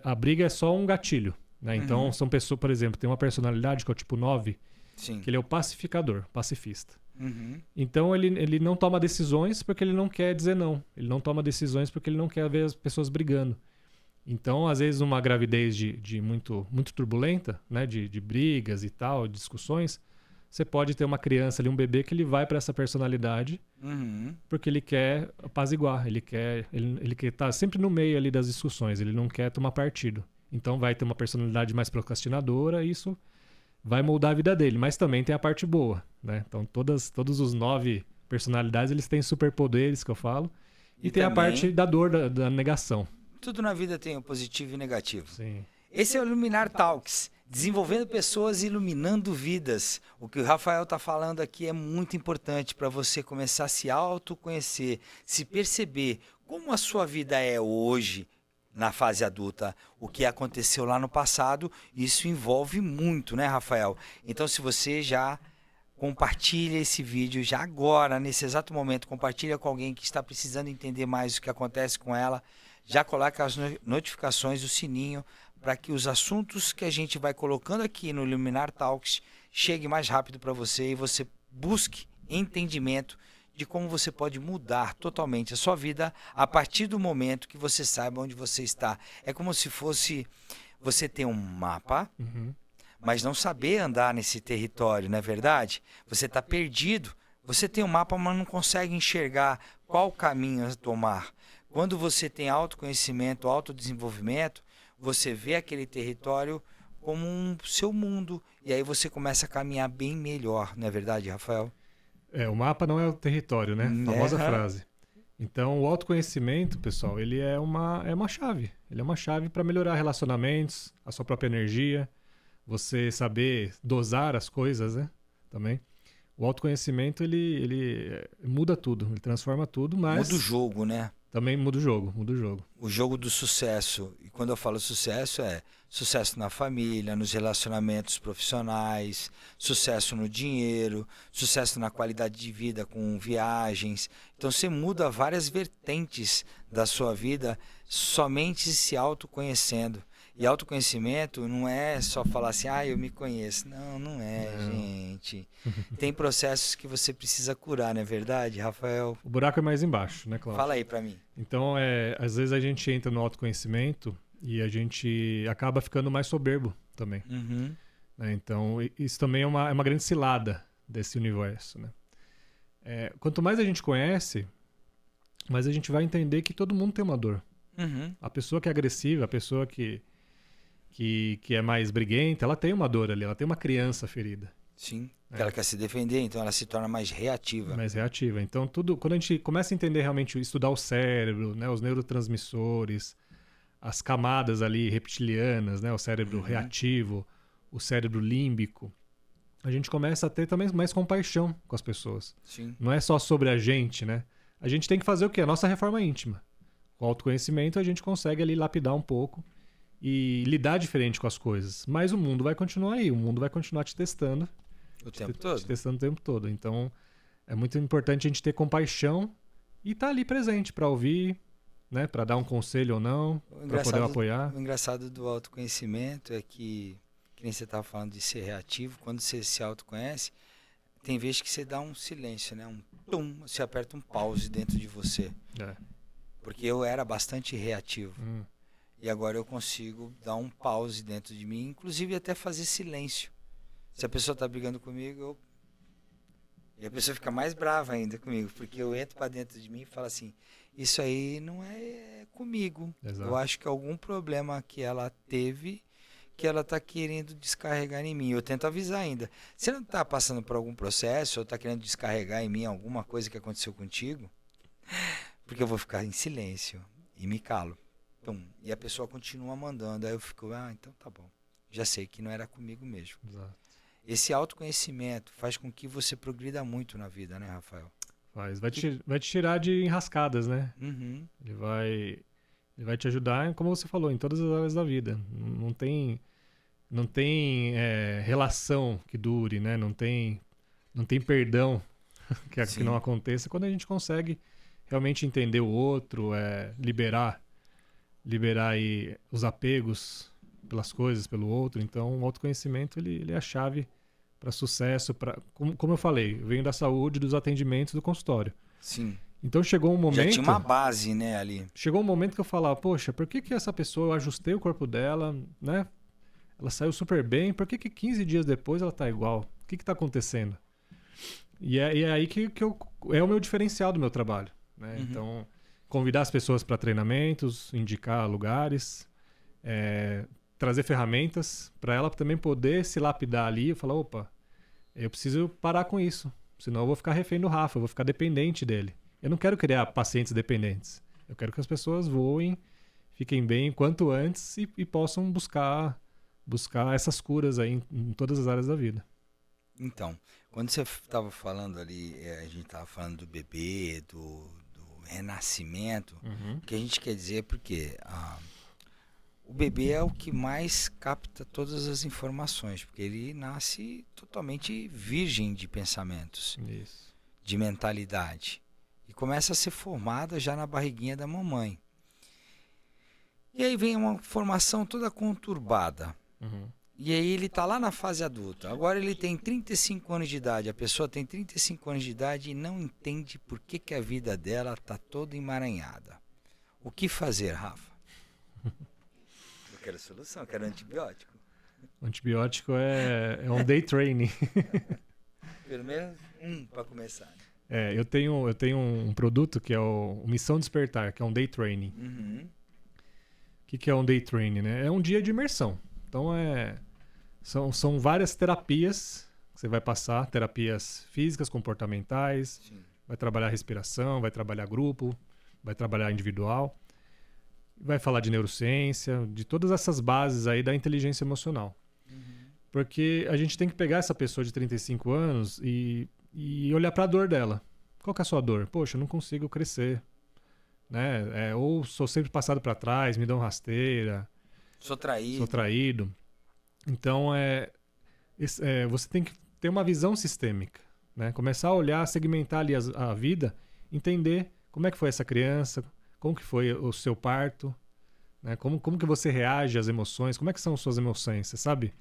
Speaker 2: a briga é só um gatilho. Né? Então são pessoas, por exemplo, tem uma personalidade que é o tipo 9,
Speaker 1: Sim.
Speaker 2: que ele é o pacificador, pacifista. Então ele não toma decisões porque ele não quer dizer não. Ele não toma decisões porque ele não quer ver as pessoas brigando. Então, às vezes, uma gravidez de muito, muito turbulenta, né, de brigas e tal, discussões, você pode ter uma criança ali, um bebê, que ele vai para essa personalidade porque ele quer apaziguar, ele quer estar sempre no meio ali das discussões, ele não quer tomar partido. Então vai ter uma personalidade mais procrastinadora, e isso vai moldar a vida dele. Mas também tem a parte boa, né? Então todos os 9 personalidades, eles têm superpoderes, que eu falo. E tem a parte da dor, da negação.
Speaker 1: Tudo na vida tem o positivo e o negativo.
Speaker 2: Sim.
Speaker 1: Esse é o Iluminar Talks, desenvolvendo pessoas e iluminando vidas. O que o Rafael está falando aqui é muito importante para você começar a se autoconhecer, se perceber como a sua vida é hoje, na fase adulta, o que aconteceu lá no passado. Isso envolve muito, né, Rafael? Então, se você já compartilha esse vídeo, já agora, nesse exato momento, compartilha com alguém que está precisando entender mais o que acontece com ela, já coloca as notificações, o sininho, para que os assuntos que a gente vai colocando aqui no Iluminar Talks chegue mais rápido para você e você busque entendimento de como você pode mudar totalmente a sua vida a partir do momento que você saiba onde você está. É como se fosse você ter um mapa, mas não saber andar nesse território, não é verdade? Você está perdido, você tem um mapa, mas não consegue enxergar qual caminho a tomar. Quando você tem autoconhecimento, autodesenvolvimento, você vê aquele território como um seu mundo, e aí você começa a caminhar bem melhor, não é verdade, Rafael?
Speaker 2: O mapa não é o território, né? Famosa frase. Então, o autoconhecimento, pessoal, ele é uma chave. Ele é uma chave para melhorar relacionamentos, a sua própria energia, você saber dosar as coisas, né? Também. O autoconhecimento, ele muda tudo, ele transforma tudo, mas...
Speaker 1: Muda o jogo, né?
Speaker 2: Também muda o jogo.
Speaker 1: O jogo do sucesso. E quando eu falo sucesso, é sucesso na família, nos relacionamentos profissionais, sucesso no dinheiro, sucesso na qualidade de vida com viagens. Então você muda várias vertentes da sua vida somente se autoconhecendo. E autoconhecimento não é só falar assim, eu me conheço. Não é, gente. Tem processos que você precisa curar, não é verdade, Rafael?
Speaker 2: O buraco é mais embaixo, né, Cláudio?
Speaker 1: Fala aí pra mim.
Speaker 2: Então, às vezes a gente entra no autoconhecimento e a gente acaba ficando mais soberbo também. Né? Então, isso também é uma grande cilada desse universo, né? Quanto mais a gente conhece, mais a gente vai entender que todo mundo tem uma dor. A pessoa que é agressiva, a pessoa que é mais briguenta, ela tem uma dor ali, ela tem uma criança ferida.
Speaker 1: Sim, ela quer se defender, então ela se torna mais reativa.
Speaker 2: Mais reativa. Então, quando a gente começa a entender realmente, estudar o cérebro, né, os neurotransmissores, as camadas ali reptilianas, né, o cérebro reativo, o cérebro límbico, a gente começa a ter também mais compaixão com as pessoas.
Speaker 1: Sim.
Speaker 2: Não é só sobre a gente, né? A gente tem que fazer o quê? A nossa reforma íntima. Com o autoconhecimento, a gente consegue ali lapidar um pouco e lidar diferente com as coisas. Mas o mundo vai continuar aí, o mundo vai continuar te testando.
Speaker 1: O tempo todo.
Speaker 2: Te testando o tempo todo. Então, é muito importante a gente ter compaixão e estar ali presente para ouvir, né? Para dar um conselho ou não, para poder apoiar.
Speaker 1: O engraçado do autoconhecimento é que nem você estava falando de ser reativo, quando você se autoconhece, tem vezes que você dá um silêncio, né? Você aperta um pause dentro de você. Porque eu era bastante reativo. E agora eu consigo dar um pause dentro de mim, inclusive até fazer silêncio. Se a pessoa está brigando comigo, e a pessoa fica mais brava ainda comigo, porque eu entro para dentro de mim e falo assim, isso aí não é comigo.
Speaker 2: Exato.
Speaker 1: Eu acho que algum problema que ela teve, que ela está querendo descarregar em mim. Eu tento avisar ainda. Você não está passando por algum processo ou está querendo descarregar em mim alguma coisa que aconteceu contigo? Porque eu vou ficar em silêncio e me calo. E a pessoa continua mandando. Aí eu fico, então tá bom. Já sei que não era comigo mesmo.
Speaker 2: Exato.
Speaker 1: Esse autoconhecimento faz com que você progrida muito na vida, né, Rafael?
Speaker 2: Vai te tirar de enrascadas, né? Ele vai te ajudar, como você falou, em todas as áreas da vida. Não tem relação que dure, né? Não tem perdão que não aconteça quando a gente consegue realmente entender o outro, liberar aí os apegos pelas coisas, pelo outro. Então, o autoconhecimento ele é a chave para sucesso, como eu falei, venho da saúde, dos atendimentos do consultório.
Speaker 1: Sim.
Speaker 2: Então chegou um momento...
Speaker 1: Já tinha uma base, né, ali.
Speaker 2: Chegou um momento que eu falava, poxa, por que essa pessoa, eu ajustei o corpo dela, né? Ela saiu super bem, por que 15 dias depois ela tá igual? que está acontecendo? E é aí que é o meu diferencial do meu trabalho, né? Então, convidar as pessoas para treinamentos, indicar lugares, trazer ferramentas para ela também poder se lapidar ali e falar, opa, eu preciso parar com isso, senão eu vou ficar refém do Rafa, eu vou ficar dependente dele. Eu não quero criar pacientes dependentes. Eu quero que as pessoas voem, fiquem bem quanto antes e possam buscar essas curas aí em todas as áreas da vida.
Speaker 1: Então, quando você estava falando ali, a gente estava falando do bebê, do renascimento, o que a gente quer dizer é porque o bebê é o que mais capta todas as informações, porque ele nasce totalmente virgem de pensamentos,
Speaker 2: Isso.
Speaker 1: de mentalidade, e começa a ser formada já na barriguinha da mamãe. E aí vem uma formação toda conturbada. E aí ele está lá na fase adulta. Agora ele tem 35 anos de idade. A pessoa tem 35 anos de idade e não entende por que a vida dela está toda emaranhada. O que fazer, Rafa? Eu quero solução, eu quero antibiótico.
Speaker 2: O antibiótico é um day training.
Speaker 1: Pelo menos para começar.
Speaker 2: Eu tenho um produto que é o Missão Despertar, que é um day training. O que é um day training, né? É um dia de imersão. Então são várias terapias que você vai passar, terapias físicas, comportamentais,
Speaker 1: Sim.
Speaker 2: vai trabalhar respiração, vai trabalhar grupo, vai trabalhar individual, vai falar de neurociência, de todas essas bases aí da inteligência emocional. Porque a gente tem que pegar essa pessoa de 35 anos e olhar para a dor dela. Qual que é a sua dor? Poxa, eu não consigo crescer. Né? Ou sou sempre passado para trás, me dão rasteira.
Speaker 1: Sou traído.
Speaker 2: Então, você tem que ter uma visão sistêmica. Né? Começar a olhar, segmentar ali a vida, entender como é que foi essa criança, como que foi o seu parto, né? Como que você reage às emoções, como é que são suas emoções, você sabe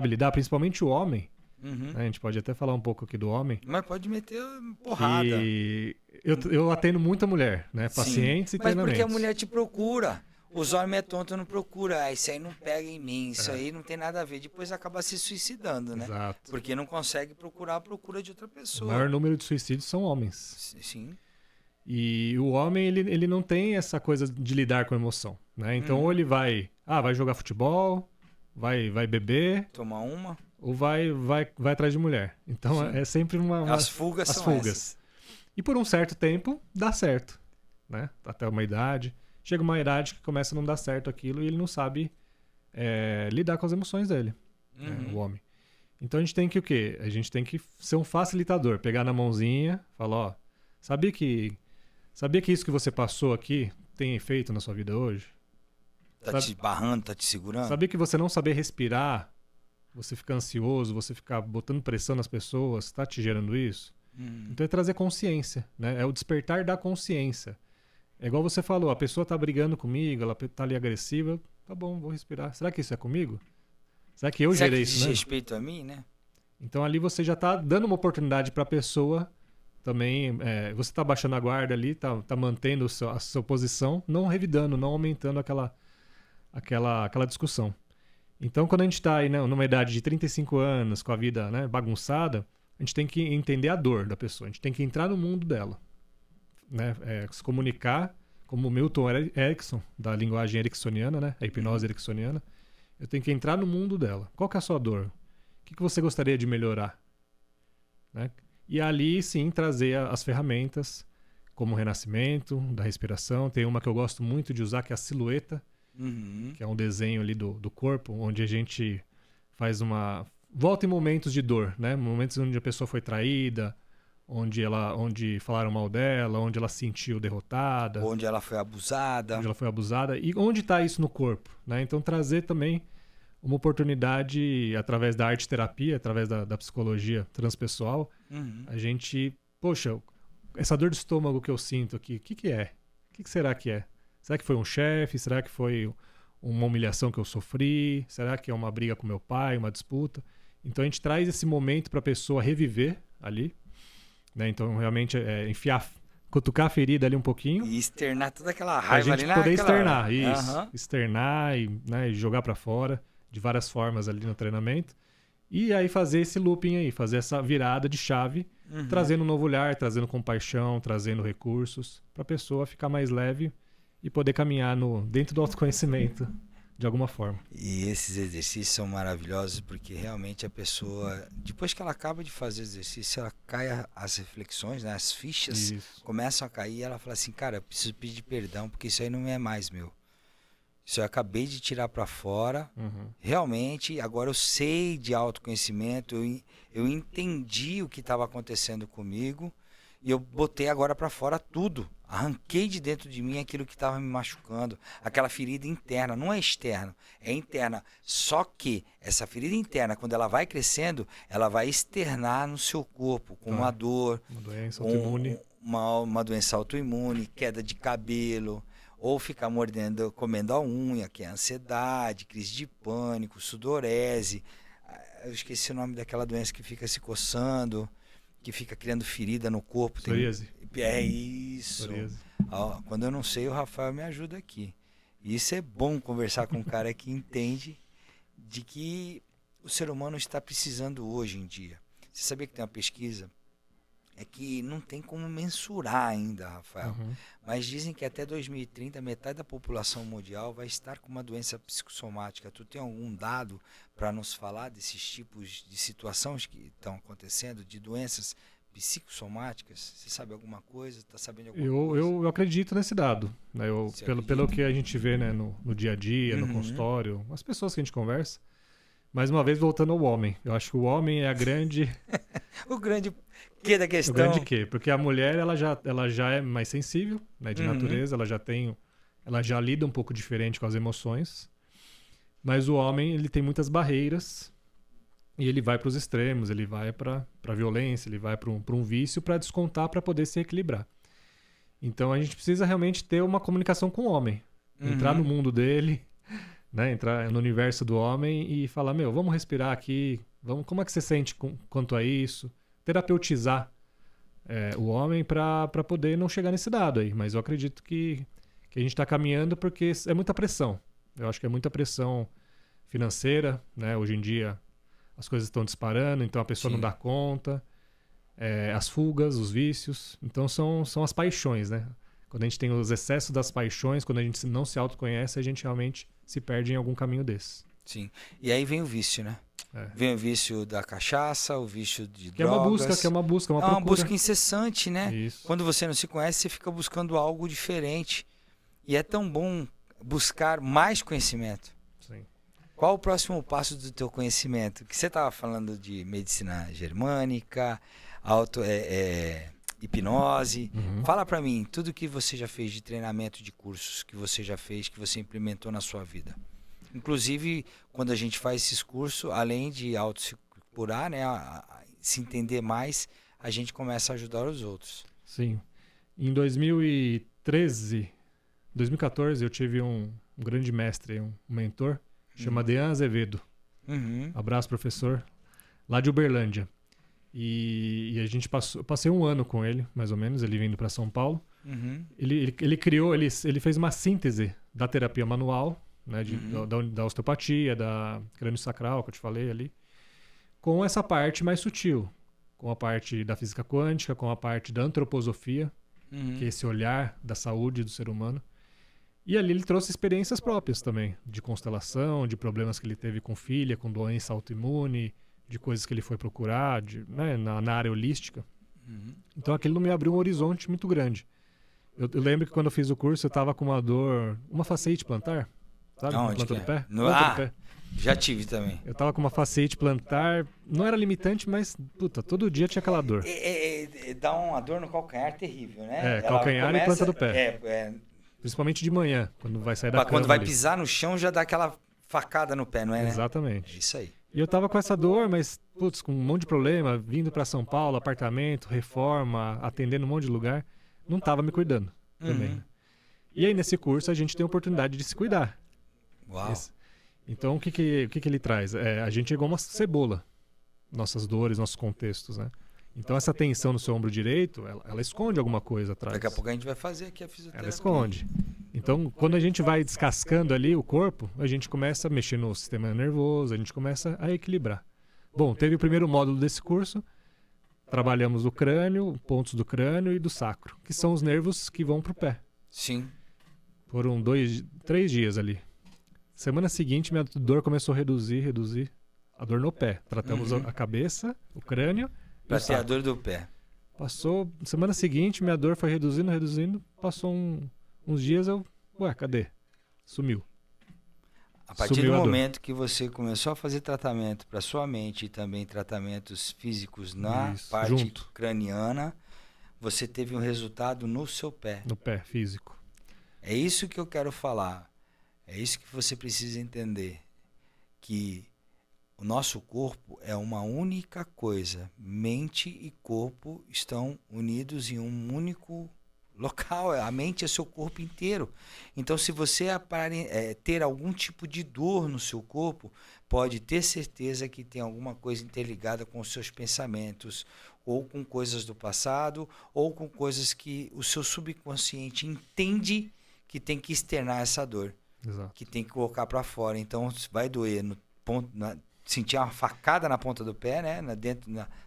Speaker 2: lidar, principalmente o homem. Né? A gente pode até falar um pouco aqui do homem.
Speaker 1: Mas pode meter porrada.
Speaker 2: E eu atendo muita mulher, né? Pacientes e treinamentos.
Speaker 1: Mas porque a mulher te procura. Os homens é tonto, não procura. Isso aí não pega em mim, isso aí não tem nada a ver. Depois acaba se suicidando, né?
Speaker 2: Exato.
Speaker 1: Porque não consegue procurar a procura de outra pessoa.
Speaker 2: O maior número de suicídios são homens.
Speaker 1: Sim.
Speaker 2: E o homem, ele não tem essa coisa de lidar com a emoção, né? Então, ou ele vai jogar futebol, vai beber...
Speaker 1: Tomar uma...
Speaker 2: ou vai atrás de mulher. Então,
Speaker 1: Sim.
Speaker 2: É sempre
Speaker 1: As fugas são essas.
Speaker 2: E por um certo tempo, dá certo, né? Até uma idade. Chega uma idade que começa a não dar certo aquilo e ele não sabe lidar com as emoções dele, né? O homem. Então, a gente tem que o quê? A gente tem que ser um facilitador. Pegar na mãozinha, falar, ó, sabia que isso que você passou aqui tem efeito na sua vida hoje?
Speaker 1: Tá te barrando, tá te segurando?
Speaker 2: Sabia que você não saber respirar, você ficar ansioso, você ficar botando pressão nas pessoas, tá te gerando isso? Então é trazer consciência, né? É o despertar da consciência. É igual você falou, a pessoa tá brigando comigo, ela tá ali agressiva, tá bom, vou respirar. Será que isso é comigo? Será que eu gerei isso, né?
Speaker 1: Respeito a mim, né?
Speaker 2: Então ali você já tá dando uma oportunidade para a pessoa também, você tá baixando a guarda ali, tá mantendo a sua posição, não revidando, não aumentando aquela discussão. Então, quando a gente está aí, né, numa idade de 35 anos, com a vida, né, bagunçada, a gente tem que entender a dor da pessoa, a gente tem que entrar no mundo dela, né, se comunicar, como o Milton Erickson, da linguagem ericksoniana, né, a hipnose ericksoniana, eu tenho que entrar no mundo dela. Qual que é a sua dor? O que você gostaria de melhorar? Né? E ali, sim, trazer as ferramentas, como o renascimento, da respiração. Tem uma que eu gosto muito de usar, que é a silhueta, que é um desenho ali do corpo, onde a gente faz uma... volta em momentos de dor, né? Momentos onde a pessoa foi traída, onde falaram mal dela, onde ela se sentiu derrotada.
Speaker 1: Onde ela foi abusada.
Speaker 2: E onde está isso no corpo, né? Então trazer também uma oportunidade, através da arte-terapia, através da psicologia transpessoal, a gente... Poxa, essa dor de estômago que eu sinto aqui, o que é? O que será que é? Será que foi um chefe? Será que foi uma humilhação que eu sofri? Será que é uma briga com meu pai, uma disputa? Então a gente traz esse momento para a pessoa reviver ali, né? Então realmente cutucar a ferida ali um pouquinho.
Speaker 1: E externar toda aquela raiva ali
Speaker 2: naquela... A gente poder externar, isso.
Speaker 1: Uhum.
Speaker 2: Externar e jogar para fora de várias formas ali no treinamento. E aí fazer esse looping aí, fazer essa virada de chave, trazendo um novo olhar, trazendo compaixão, trazendo recursos, para a pessoa ficar mais leve e poder caminhar dentro do autoconhecimento de alguma forma.
Speaker 1: E esses exercícios são maravilhosos porque realmente a pessoa, depois que ela acaba de fazer o exercício, ela cai as reflexões, né? As fichas começam a cair e ela fala assim, cara, eu preciso pedir perdão porque isso aí não é mais meu. Isso eu acabei de tirar para fora. Realmente, agora eu sei de autoconhecimento, eu entendi o que estava acontecendo comigo e eu botei agora para fora tudo. Arranquei de dentro de mim aquilo que estava me machucando, aquela ferida interna, não é externa, é interna. Só que essa ferida interna, quando ela vai crescendo, ela vai externar no seu corpo, com uma dor,
Speaker 2: uma doença autoimune,
Speaker 1: uma doença autoimune, queda de cabelo, ou ficar mordendo, comendo a unha, que é ansiedade, crise de pânico, sudorese. Eu esqueci o nome daquela doença que fica se coçando, que fica criando ferida no corpo.
Speaker 2: Psoríase.
Speaker 1: É isso. Quando eu não sei, o Rafael me ajuda aqui. E isso é bom conversar com um cara que entende de que o ser humano está precisando hoje em dia. Você sabia que tem uma pesquisa? É que não tem como mensurar ainda, Rafael. Mas dizem que até 2030 metade da população mundial vai estar com uma doença psicossomática. Tu tem algum dado para nos falar desses tipos de situações que estão acontecendo, de doenças psicossomáticas? Você sabe alguma coisa? Está sabendo alguma coisa?
Speaker 2: Eu acredito nesse dado. Né? Pelo que a gente vê, né, no dia a dia, no consultório, as pessoas que a gente conversa. Mais uma vez, voltando ao homem. Eu acho que o homem é a grande...
Speaker 1: o grande quê da questão?
Speaker 2: O grande quê? Porque a mulher, ela já é mais sensível, né, de natureza, ela já lida um pouco diferente com as emoções. Mas o homem, ele tem muitas barreiras e ele vai para os extremos, ele vai para a violência, ele vai para um vício para descontar, para poder se equilibrar. Então, a gente precisa realmente ter uma comunicação com o homem. Entrar no mundo dele... Né, entrar no universo do homem e falar, vamos respirar aqui, como é que você sente quanto a isso? Terapeutizar o homem para poder não chegar nesse dado aí. Mas eu acredito que a gente está caminhando porque é muita pressão. Eu acho que é muita pressão financeira, né? Hoje em dia as coisas estão disparando, então a pessoa não dá conta. As fugas, os vícios. Então são as paixões, né? Quando a gente tem os excessos das paixões, quando a gente não se autoconhece, a gente realmente se perde em algum caminho desses.
Speaker 1: Sim. E aí vem o vício, né? Vem o vício da cachaça, o vício de
Speaker 2: que
Speaker 1: drogas.
Speaker 2: É uma busca, uma
Speaker 1: procura.
Speaker 2: É uma
Speaker 1: busca incessante, né?
Speaker 2: Isso.
Speaker 1: Quando você não se conhece, você fica buscando algo diferente. E é tão bom buscar mais conhecimento.
Speaker 2: Sim.
Speaker 1: Qual o próximo passo do teu conhecimento? Que você estava falando de medicina germânica, hipnose. Fala para mim, tudo que você já fez de treinamento, de cursos que você já fez, que você implementou na sua vida. Inclusive, quando a gente faz esses cursos, além de se curar, né, se entender mais, a gente começa a ajudar os outros.
Speaker 2: Sim. Em 2014, eu tive um grande mestre, um mentor, chama Dean Azevedo. Abraço, professor, lá de Uberlândia. E a gente passei um ano com ele, mais ou menos, ele vindo para São Paulo. Ele criou, ele fez uma síntese da terapia manual, né, da osteopatia, da crânio-sacral, que eu te falei ali, com essa parte mais sutil, com a parte da física quântica, com a parte da antroposofia, que é esse olhar da saúde do ser humano. E ali ele trouxe experiências próprias também, de constelação, de problemas que ele teve com filha, com doença autoimune, de coisas que ele foi procurar, né, na área holística. Então aquilo me abriu um horizonte muito grande. Eu lembro que quando eu fiz o curso, eu estava com uma dor, uma fasciite plantar, sabe?
Speaker 1: Onde
Speaker 2: planta do pé?
Speaker 1: Planta do pé. Já tive também.
Speaker 2: Eu estava com uma fasciite plantar, não era limitante, mas todo dia tinha aquela dor.
Speaker 1: Dá uma dor no calcanhar terrível, né?
Speaker 2: Calcanhar e planta do pé. Principalmente de manhã, quando vai sair da cama.
Speaker 1: Quando vai pisar no chão, já dá aquela facada no pé, não é?
Speaker 2: Exatamente.
Speaker 1: É isso aí.
Speaker 2: E eu tava com essa dor, mas, com um monte de problema, vindo para São Paulo, apartamento, reforma, atendendo um monte de lugar, não tava me cuidando também. E aí, nesse curso, a gente tem a oportunidade de se cuidar.
Speaker 1: Uau!
Speaker 2: Então, o que ele traz? A gente é igual uma cebola, nossas dores, nossos contextos, né? Então, essa tensão no seu ombro direito, ela esconde alguma coisa atrás.
Speaker 1: Daqui a pouco a gente vai fazer aqui a fisioterapia.
Speaker 2: Ela esconde. Então, quando a gente vai descascando ali o corpo, a gente começa a mexer no sistema nervoso, a gente começa a equilibrar. Bom, teve o primeiro módulo desse curso, trabalhamos o crânio, pontos do crânio e do sacro, que são os nervos que vão pro pé.
Speaker 1: Sim.
Speaker 2: Foram 3 dias ali. Semana seguinte, minha dor começou a reduzir. A dor no pé. Tratamos a cabeça, o crânio e
Speaker 1: Pra
Speaker 2: o
Speaker 1: ter a
Speaker 2: sacro.
Speaker 1: dor do pé.
Speaker 2: Passou, semana seguinte, minha dor foi reduzindo. Passou uns dias, ué, cadê? Sumiu.
Speaker 1: A partir
Speaker 2: Sumiu
Speaker 1: do
Speaker 2: a dor.
Speaker 1: momento que você começou a fazer tratamento para sua mente e também tratamentos físicos na
Speaker 2: Isso,
Speaker 1: parte
Speaker 2: junto.
Speaker 1: craniana, você teve um resultado no seu pé.
Speaker 2: No pé, físico.
Speaker 1: É isso que eu quero falar. É isso que você precisa entender. Que o nosso corpo é uma única coisa. Mente e corpo estão unidos em um único local. A mente é seu corpo inteiro. Então, se você ter algum tipo de dor no seu corpo, pode ter certeza que tem alguma coisa interligada com os seus pensamentos, ou com coisas do passado, ou com coisas que o seu subconsciente entende que tem que externar essa dor,
Speaker 2: Exato.
Speaker 1: que tem que colocar para fora. Então, vai doer no ponto, sentir uma facada na ponta do pé, né?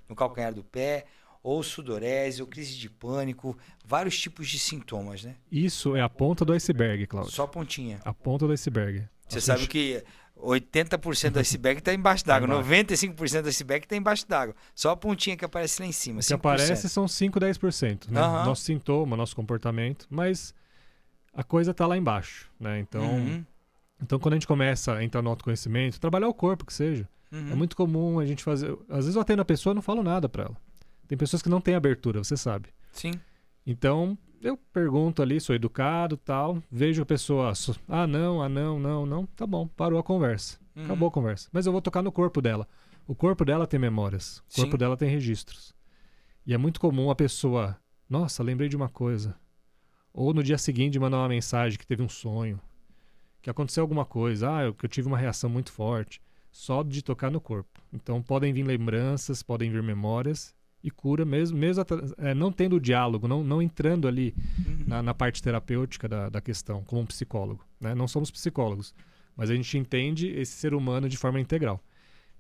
Speaker 1: No calcanhar do pé, ou sudorese, ou crise de pânico, vários tipos de sintomas, né?
Speaker 2: Isso é a ponta do iceberg, Cláudio.
Speaker 1: Só a pontinha.
Speaker 2: A ponta do iceberg.
Speaker 1: Você sabe que 80% do iceberg está embaixo d'água, 95% do iceberg está embaixo d'água. Só a pontinha que aparece lá em cima.
Speaker 2: O que
Speaker 1: 5%.
Speaker 2: aparece são 5, 10%, né?
Speaker 1: Aham.
Speaker 2: Nosso sintoma, nosso comportamento, mas a coisa está lá embaixo, né? Então, quando a gente começa a entrar no autoconhecimento, trabalhar o corpo, que seja, é muito comum a gente fazer... Às vezes eu atendo a pessoa e não falo nada para ela. Tem pessoas que não têm abertura, você sabe.
Speaker 1: Sim.
Speaker 2: Então, eu pergunto ali, sou educado e tal, vejo a pessoa, não, tá bom, parou a conversa. Acabou a conversa. Mas eu vou tocar no corpo dela. O corpo dela tem memórias, o corpo dela tem registros. E é muito comum a pessoa, nossa, lembrei de uma coisa. Ou no dia seguinte mandar uma mensagem que teve um sonho, que aconteceu alguma coisa, que eu tive uma reação muito forte, só de tocar no corpo. Então podem vir lembranças, podem vir memórias e cura mesmo não tendo diálogo, não entrando ali na parte terapêutica da questão, como um psicólogo, né? Não somos psicólogos, mas a gente entende esse ser humano de forma integral.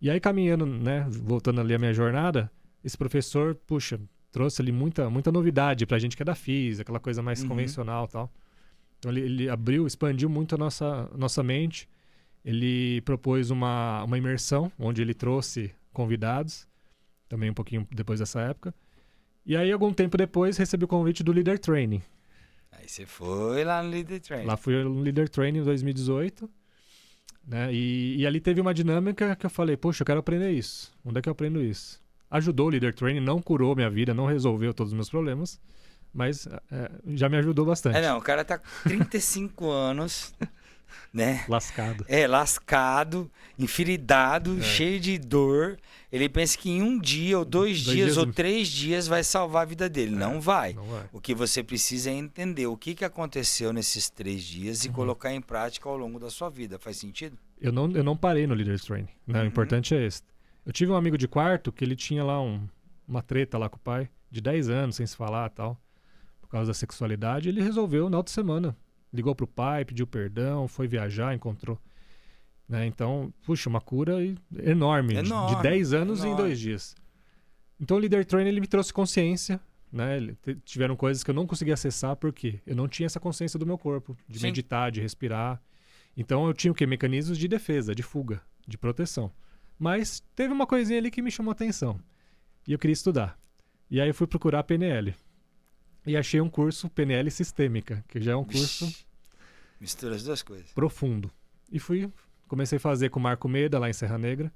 Speaker 2: E aí caminhando, né, voltando ali a minha jornada, esse professor, puxa, trouxe ali muita novidade pra gente que é da física, aquela coisa mais convencional e tal. Então ele expandiu muito a nossa mente. Ele propôs uma imersão, onde ele trouxe convidados, também um pouquinho depois dessa época. E aí, algum tempo depois, recebi o convite do Leader Training.
Speaker 1: Aí você foi lá no Leader Training.
Speaker 2: Lá fui no Leader Training em 2018. Né? E ali teve uma dinâmica que eu falei, poxa, eu quero aprender isso. Onde é que eu aprendo isso? Ajudou o Leader Training, não curou minha vida, não resolveu todos os meus problemas, mas já me ajudou bastante.
Speaker 1: O cara tá com 35 anos, né?
Speaker 2: Lascado.
Speaker 1: Lascado, enfiridado, cheio de dor. Ele pensa que em um dia, ou 2 dias, ou 3 dias vai salvar a vida dele. Não vai. O que você precisa é entender o que aconteceu nesses 3 dias e colocar em prática ao longo da sua vida. Faz sentido?
Speaker 2: Eu não parei no Leader Training. Né? O importante é esse. Eu tive um amigo de quarto que ele tinha lá uma treta lá com o pai, de 10 anos, sem se falar e tal, por causa da sexualidade. Ele resolveu na outra semana. Ligou pro pai, pediu perdão, foi viajar, encontrou. Né? Então, puxa, uma cura enorme. De 10 anos em 2 dias. Então o Leader Training ele me trouxe consciência. Né? Tiveram coisas que eu não conseguia acessar porque eu não tinha essa consciência do meu corpo, de meditar, de respirar. Então eu tinha o quê? Mecanismos de defesa, de fuga, de proteção. Mas teve uma coisinha ali que me chamou a atenção. E eu queria estudar. E aí eu fui procurar a PNL. E achei um curso PNL Sistêmica, que já é um curso...
Speaker 1: Mistura as duas coisas.
Speaker 2: Profundo. E comecei a fazer com o Marco Meda, lá em Serra Negra.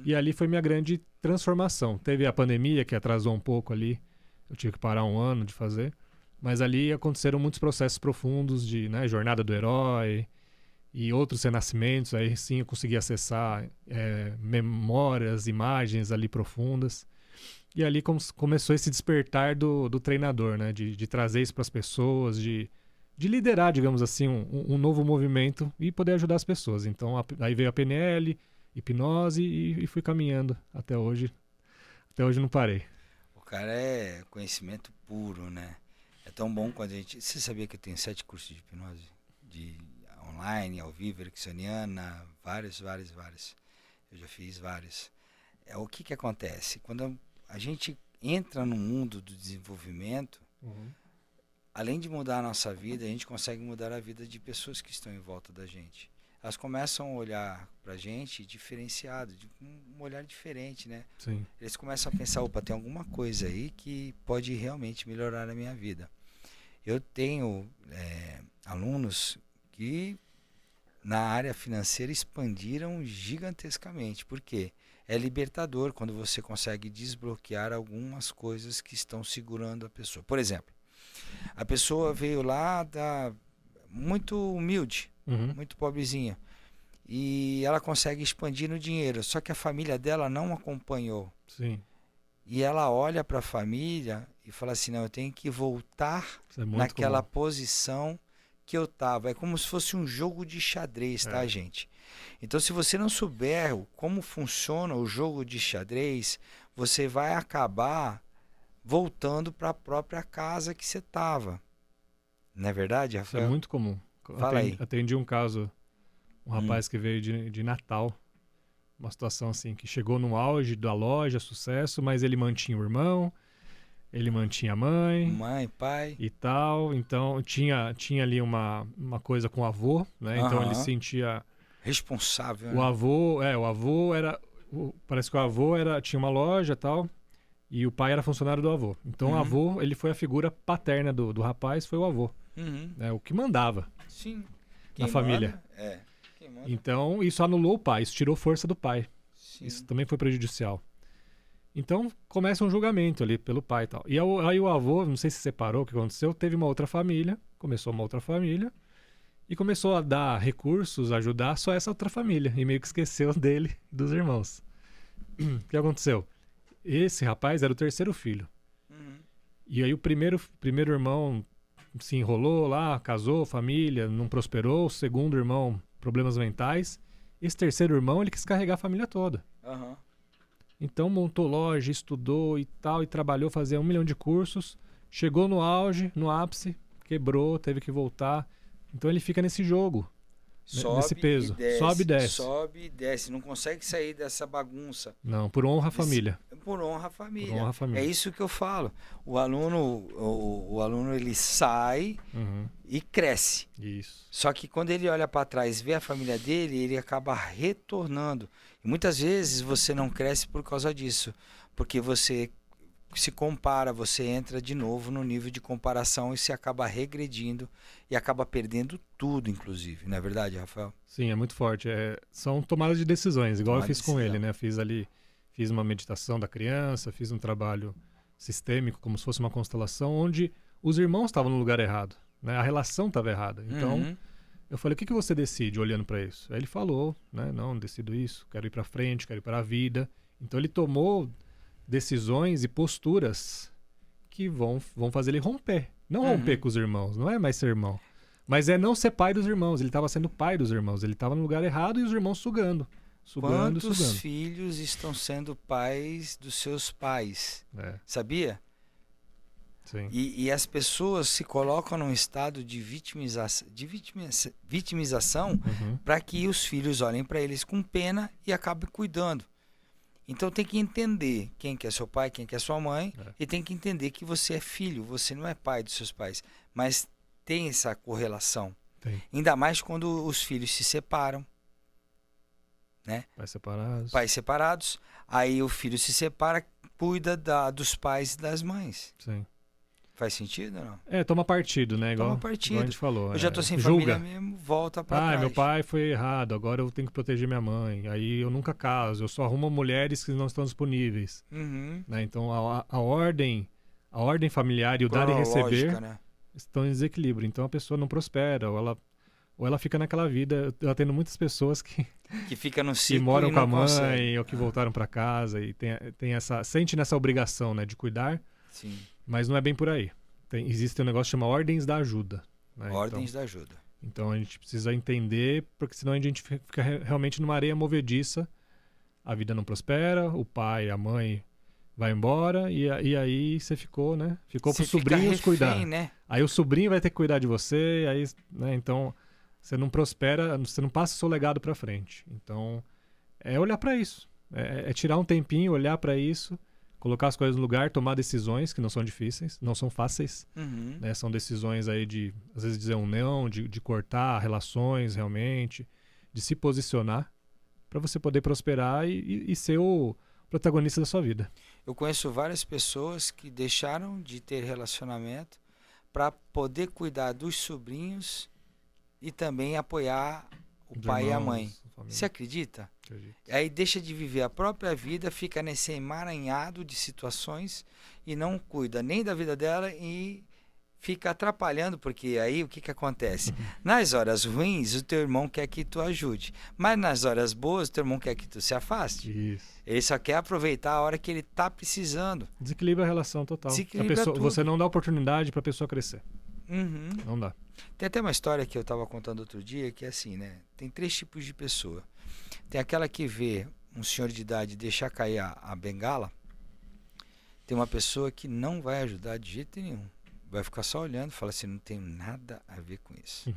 Speaker 2: E ali foi minha grande transformação. Teve a pandemia, que atrasou um pouco ali. Eu tive que parar 1 ano de fazer. Mas ali aconteceram muitos processos profundos de jornada do herói... E outros renascimentos, aí sim eu consegui acessar memórias, imagens ali profundas. E ali começou esse despertar do treinador, né? De trazer isso para as pessoas, de liderar, digamos assim, um novo movimento e poder ajudar as pessoas. Então aí veio a PNL, hipnose e fui caminhando até hoje. Até hoje não parei.
Speaker 1: O cara é conhecimento puro, né? É tão bom quando a gente... Você sabia que eu tenho 7 cursos de hipnose? Online, ao vivo, ericksoniana, vários. Eu já fiz vários. o que que acontece? Quando a gente entra no mundo do desenvolvimento,
Speaker 2: Uhum.
Speaker 1: além de mudar a nossa vida, a gente consegue mudar a vida de pessoas que estão em volta da gente. Elas começam a olhar pra gente diferenciado, de um olhar diferente, né?
Speaker 2: Sim.
Speaker 1: Eles começam a pensar, opa, tem alguma coisa aí que pode realmente melhorar a minha vida. Eu tenho alunos que na área financeira expandiram gigantescamente. Por quê? É libertador quando você consegue desbloquear algumas coisas que estão segurando a pessoa. Por exemplo, a pessoa veio lá muito humilde,
Speaker 2: Uhum.
Speaker 1: muito pobrezinha, e ela consegue expandir no dinheiro, só que a família dela não acompanhou.
Speaker 2: Sim.
Speaker 1: E ela olha para a família e fala assim, não, eu tenho que voltar
Speaker 2: Isso é muito
Speaker 1: naquela
Speaker 2: comum.
Speaker 1: posição que eu estava. É como se fosse um jogo de xadrez, tá,
Speaker 2: É.
Speaker 1: gente? Então, se você não souber como funciona o jogo de xadrez, você vai acabar voltando para a própria casa que você estava. Não é verdade,
Speaker 2: Isso é
Speaker 1: Rafael?
Speaker 2: muito comum.
Speaker 1: Fala aí.
Speaker 2: Atendi um caso, um
Speaker 1: Hum.
Speaker 2: rapaz que veio de Natal. Uma situação assim, que chegou no auge da loja, sucesso, mas ele mantinha o irmão, ele mantinha a mãe
Speaker 1: Mãe, pai.
Speaker 2: e tal. Então tinha ali uma coisa com o avô, né? Então ele
Speaker 1: Aham.
Speaker 2: sentia.
Speaker 1: Responsável,
Speaker 2: O
Speaker 1: né?
Speaker 2: avô, o avô era. Parece que o avô tinha uma loja e tal. E o pai era funcionário do avô. Então o
Speaker 1: Uhum.
Speaker 2: avô, ele foi a figura paterna do rapaz, foi o avô.
Speaker 1: Uhum.
Speaker 2: Né? O que mandava
Speaker 1: Sim.
Speaker 2: na
Speaker 1: Quem
Speaker 2: família.
Speaker 1: manda? É. Quem manda?
Speaker 2: Então isso anulou o pai, isso tirou força do pai. Isso
Speaker 1: Sim.
Speaker 2: também foi prejudicial. Então começa um julgamento ali pelo pai e tal. E aí o avô, não sei se separou, o que aconteceu, teve uma outra família, começou uma outra família, e começou a dar recursos, ajudar só essa outra família. E meio que esqueceu dele e dos irmãos. O que aconteceu? Esse rapaz era o terceiro filho.
Speaker 1: Uhum.
Speaker 2: E aí o primeiro irmão se enrolou lá, casou, família, não prosperou. O segundo irmão, problemas mentais. Esse terceiro irmão, ele quis carregar a família toda.
Speaker 1: Aham.
Speaker 2: Então montou loja, estudou e tal, e trabalhou, fazia 1 milhão de cursos. Chegou no auge, no ápice, quebrou, teve que voltar. Então ele fica nesse jogo, nesse
Speaker 1: Sobe e
Speaker 2: peso. Sobe e
Speaker 1: desce,
Speaker 2: desce.
Speaker 1: sobe e desce. Não consegue sair dessa bagunça.
Speaker 2: Não, por honra à família.
Speaker 1: Por honra à
Speaker 2: Por
Speaker 1: família.
Speaker 2: honra à
Speaker 1: É
Speaker 2: família.
Speaker 1: isso que eu falo. O aluno ele sai
Speaker 2: Uhum.
Speaker 1: e cresce.
Speaker 2: Isso.
Speaker 1: Só que quando ele olha para trás e vê a família dele, ele acaba retornando. E muitas vezes você não cresce por causa disso, porque você se compara, você entra de novo no nível de comparação e se acaba regredindo e acaba perdendo tudo, inclusive. Não é verdade, Rafael?
Speaker 2: Sim, é muito forte. São tomadas de decisões, igual eu
Speaker 1: Tomar
Speaker 2: fiz com ele,
Speaker 1: decisão.
Speaker 2: né? Fiz uma meditação da criança, fiz um trabalho sistêmico, como se fosse uma constelação, onde os irmãos estavam no lugar errado, né? A relação estava errada. Então,
Speaker 1: Uhum.
Speaker 2: eu falei, o que você decide olhando para isso? Aí ele falou, né? Não, decido isso, quero ir para frente, quero ir para a vida. Então ele tomou decisões e posturas que vão fazer ele romper. Não romper
Speaker 1: Uhum.
Speaker 2: com os irmãos, não é mais ser irmão. Mas é não ser pai dos irmãos. Ele estava sendo pai dos irmãos. Ele estava no lugar errado e os irmãos sugando. Sugando,
Speaker 1: Quantos
Speaker 2: sugando.
Speaker 1: filhos estão sendo pais dos seus pais?
Speaker 2: É,
Speaker 1: Sabia?
Speaker 2: sim.
Speaker 1: E as pessoas se colocam num estado de vitimização
Speaker 2: Uhum.
Speaker 1: para que os filhos olhem para eles com pena e acabem cuidando. Então tem que entender quem que é seu pai, quem que é sua mãe,
Speaker 2: É.
Speaker 1: e tem que entender que você é filho, você não é pai dos seus pais. Mas tem essa correlação.
Speaker 2: Tem.
Speaker 1: Ainda mais quando os filhos se separam, né?
Speaker 2: Pais separados.
Speaker 1: Pais separados, aí o filho se separa, cuida dos pais e das mães.
Speaker 2: Sim.
Speaker 1: Faz sentido ou não?
Speaker 2: Toma partido, né?
Speaker 1: Toma
Speaker 2: Igual a
Speaker 1: partido.
Speaker 2: gente falou.
Speaker 1: Eu já tô sem
Speaker 2: julga.
Speaker 1: família mesmo, volta pra trás.
Speaker 2: Meu pai foi errado, agora eu tenho que proteger minha mãe. Aí eu nunca caso, eu só arrumo mulheres que não estão disponíveis.
Speaker 1: Uhum.
Speaker 2: Né? Então a ordem familiar e o dar e receber
Speaker 1: Cronológica, né?
Speaker 2: estão em desequilíbrio. Então a pessoa não prospera, ou ela fica naquela vida. Eu atendo muitas pessoas que
Speaker 1: fica no
Speaker 2: que
Speaker 1: ciclo
Speaker 2: moram
Speaker 1: e
Speaker 2: com a
Speaker 1: não
Speaker 2: mãe
Speaker 1: consegue.
Speaker 2: ou que voltaram para casa e sente nessa obrigação, né, de cuidar,
Speaker 1: Sim.
Speaker 2: mas não é bem por aí. Existe um negócio que chama ordens da ajuda. Né?
Speaker 1: Ordens da ajuda.
Speaker 2: Então a gente precisa entender, porque senão a gente fica realmente numa areia movediça, a vida não prospera, o pai, a mãe vai embora e aí você ficou, né? Ficou para os sobrinhos
Speaker 1: refém,
Speaker 2: cuidar.
Speaker 1: né?
Speaker 2: Aí o sobrinho vai ter que cuidar de você, aí, né? Então você não prospera, você não passa o seu legado para frente. Então é olhar para isso. É tirar um tempinho, olhar para isso, colocar as coisas no lugar, tomar decisões que não são difíceis, não são fáceis. Né? São decisões aí de, às vezes, dizer um não, de cortar relações realmente, de se posicionar para você poder prosperar e ser o protagonista da sua vida.
Speaker 1: Eu conheço várias pessoas que deixaram de ter relacionamento para poder cuidar dos sobrinhos e também apoiar o pai e a mãe. Você acredita?
Speaker 2: Acredito.
Speaker 1: Aí deixa de viver a própria vida, fica nesse emaranhado de situações e não cuida nem da vida dela e fica atrapalhando, porque aí o que acontece? Nas horas ruins, o teu irmão quer que tu ajude, mas nas horas boas, o teu irmão quer que tu se afaste.
Speaker 2: Isso.
Speaker 1: Ele só quer aproveitar a hora que ele tá precisando.
Speaker 2: Desequilibra a relação total.
Speaker 1: Desequilibra tudo.
Speaker 2: Você não dá oportunidade para a pessoa crescer. Não dá.
Speaker 1: Tem até uma história que eu estava contando outro dia, que é assim, né? Tem 3 tipos de pessoa. Tem aquela que vê um senhor de idade deixar cair a bengala. Tem uma pessoa que não vai ajudar de jeito nenhum. Vai ficar só olhando e fala assim, não tem nada a ver com isso.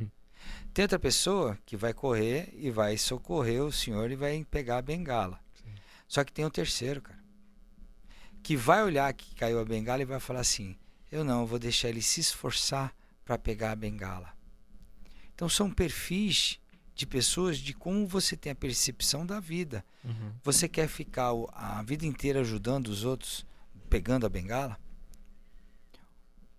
Speaker 1: Tem outra pessoa que vai correr e vai socorrer o senhor e vai pegar a bengala.
Speaker 2: Sim.
Speaker 1: Só que tem um terceiro, cara, que vai olhar que caiu a bengala e vai falar assim, eu vou deixar ele se esforçar para pegar a bengala. Então são perfis de pessoas de como você tem a percepção da vida. Você quer ficar a vida inteira ajudando os outros pegando a bengala?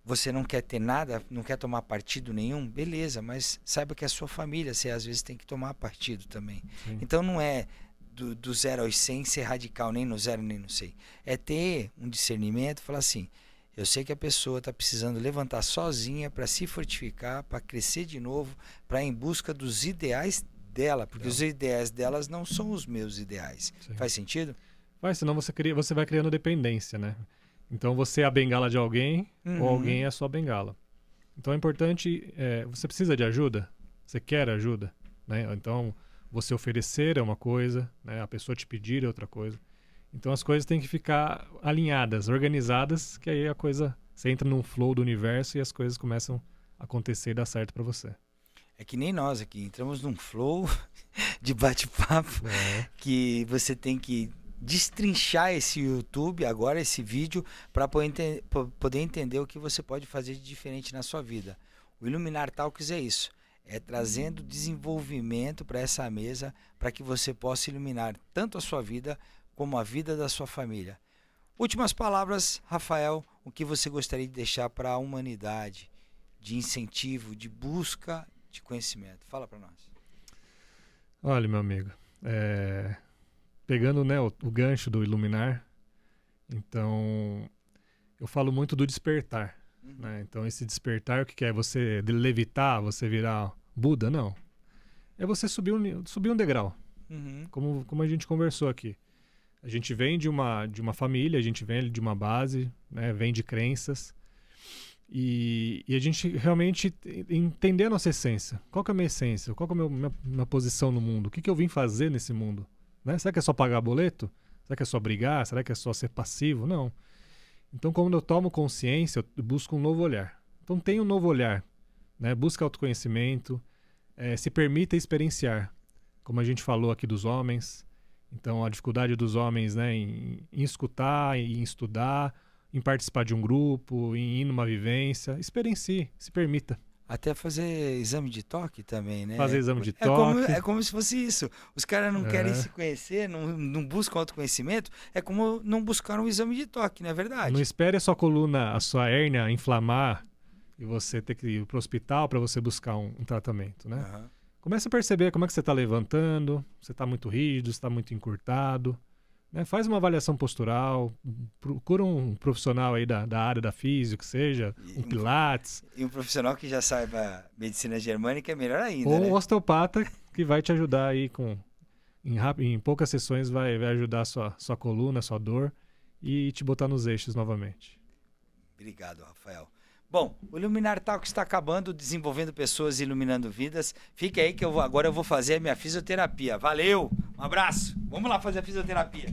Speaker 1: Você não quer ter nada, não quer tomar partido nenhum? Beleza, mas saiba que é a sua família, você às vezes tem que tomar partido também.
Speaker 2: Sim.
Speaker 1: Então não é do 0 aos 100 ser radical, nem no 0 nem no 100. É ter um discernimento, falar assim, eu sei que a pessoa está precisando levantar sozinha para se fortificar, para crescer de novo, para ir em busca dos ideais dela, porque os ideais delas não são os meus ideais.
Speaker 2: Sim.
Speaker 1: Faz sentido?
Speaker 2: Faz, senão você vai criando dependência, né? Então você é a bengala de alguém ou alguém é a sua bengala. Então é importante, você precisa de ajuda? Você quer ajuda? Né? Então você oferecer é uma coisa, né? A pessoa te pedir é outra coisa. Então as coisas têm que ficar alinhadas, organizadas, que aí você entra num flow do universo e as coisas começam a acontecer e dar certo para você.
Speaker 1: É que nem nós aqui, entramos num flow de bate-papo que você tem que destrinchar esse YouTube, agora esse vídeo, para poder entender o que você pode fazer de diferente na sua vida. O Iluminar Talks é isso, é trazendo desenvolvimento para essa mesa, para que você possa iluminar tanto a sua vida como a vida da sua família. Últimas palavras, Rafael, o que você gostaria de deixar para a humanidade, de incentivo, de busca de conhecimento? Fala para nós.
Speaker 2: Olha, meu amigo, pegando, né, o gancho do Iluminar, então eu falo muito do despertar. Né? Então esse despertar, o que é? Você levitar, você virar Buda? Não. É você subir um degrau, como a gente conversou aqui. A gente vem de uma família, a gente vem de uma base, né, vem de crenças, e a gente realmente entender a nossa essência. Qual que é a minha essência? Qual que é a minha posição no mundo? O que eu vim fazer nesse mundo? Né? Será que é só pagar boleto? Será que é só brigar? Será que é só ser passivo? Não. Então, quando eu tomo consciência, eu busco um novo olhar. Então, tenha um novo olhar. Né? Busca autoconhecimento, se permita experienciar. Como a gente falou aqui dos homens. Então, a dificuldade dos homens, né, em escutar, em estudar, em participar de um grupo, em ir numa vivência. Experiencie, se permita.
Speaker 1: Até fazer exame de toque também, né?
Speaker 2: Fazer exame de toque.
Speaker 1: É como se fosse isso. Os caras não querem se conhecer, não buscam autoconhecimento. É como não buscar um exame de toque, não é verdade?
Speaker 2: Não espere a sua coluna, a sua hérnia inflamar e você ter que ir para o hospital para você buscar um tratamento, né? Comece a perceber como é que você está levantando, você está muito rígido, você está muito encurtado. Né? Faz uma avaliação postural, procura um profissional aí da área da física, que seja, um pilates.
Speaker 1: E um profissional que já saiba medicina germânica é melhor ainda,
Speaker 2: ou
Speaker 1: né?
Speaker 2: um osteopata que vai te ajudar aí em poucas sessões, vai ajudar a sua coluna, a sua dor e te botar nos eixos novamente.
Speaker 1: Obrigado, Rafael. Bom, o Iluminar Talk está acabando, desenvolvendo pessoas e iluminando vidas. Fique aí que agora eu vou fazer a minha fisioterapia. Valeu, um abraço. Vamos lá fazer a fisioterapia.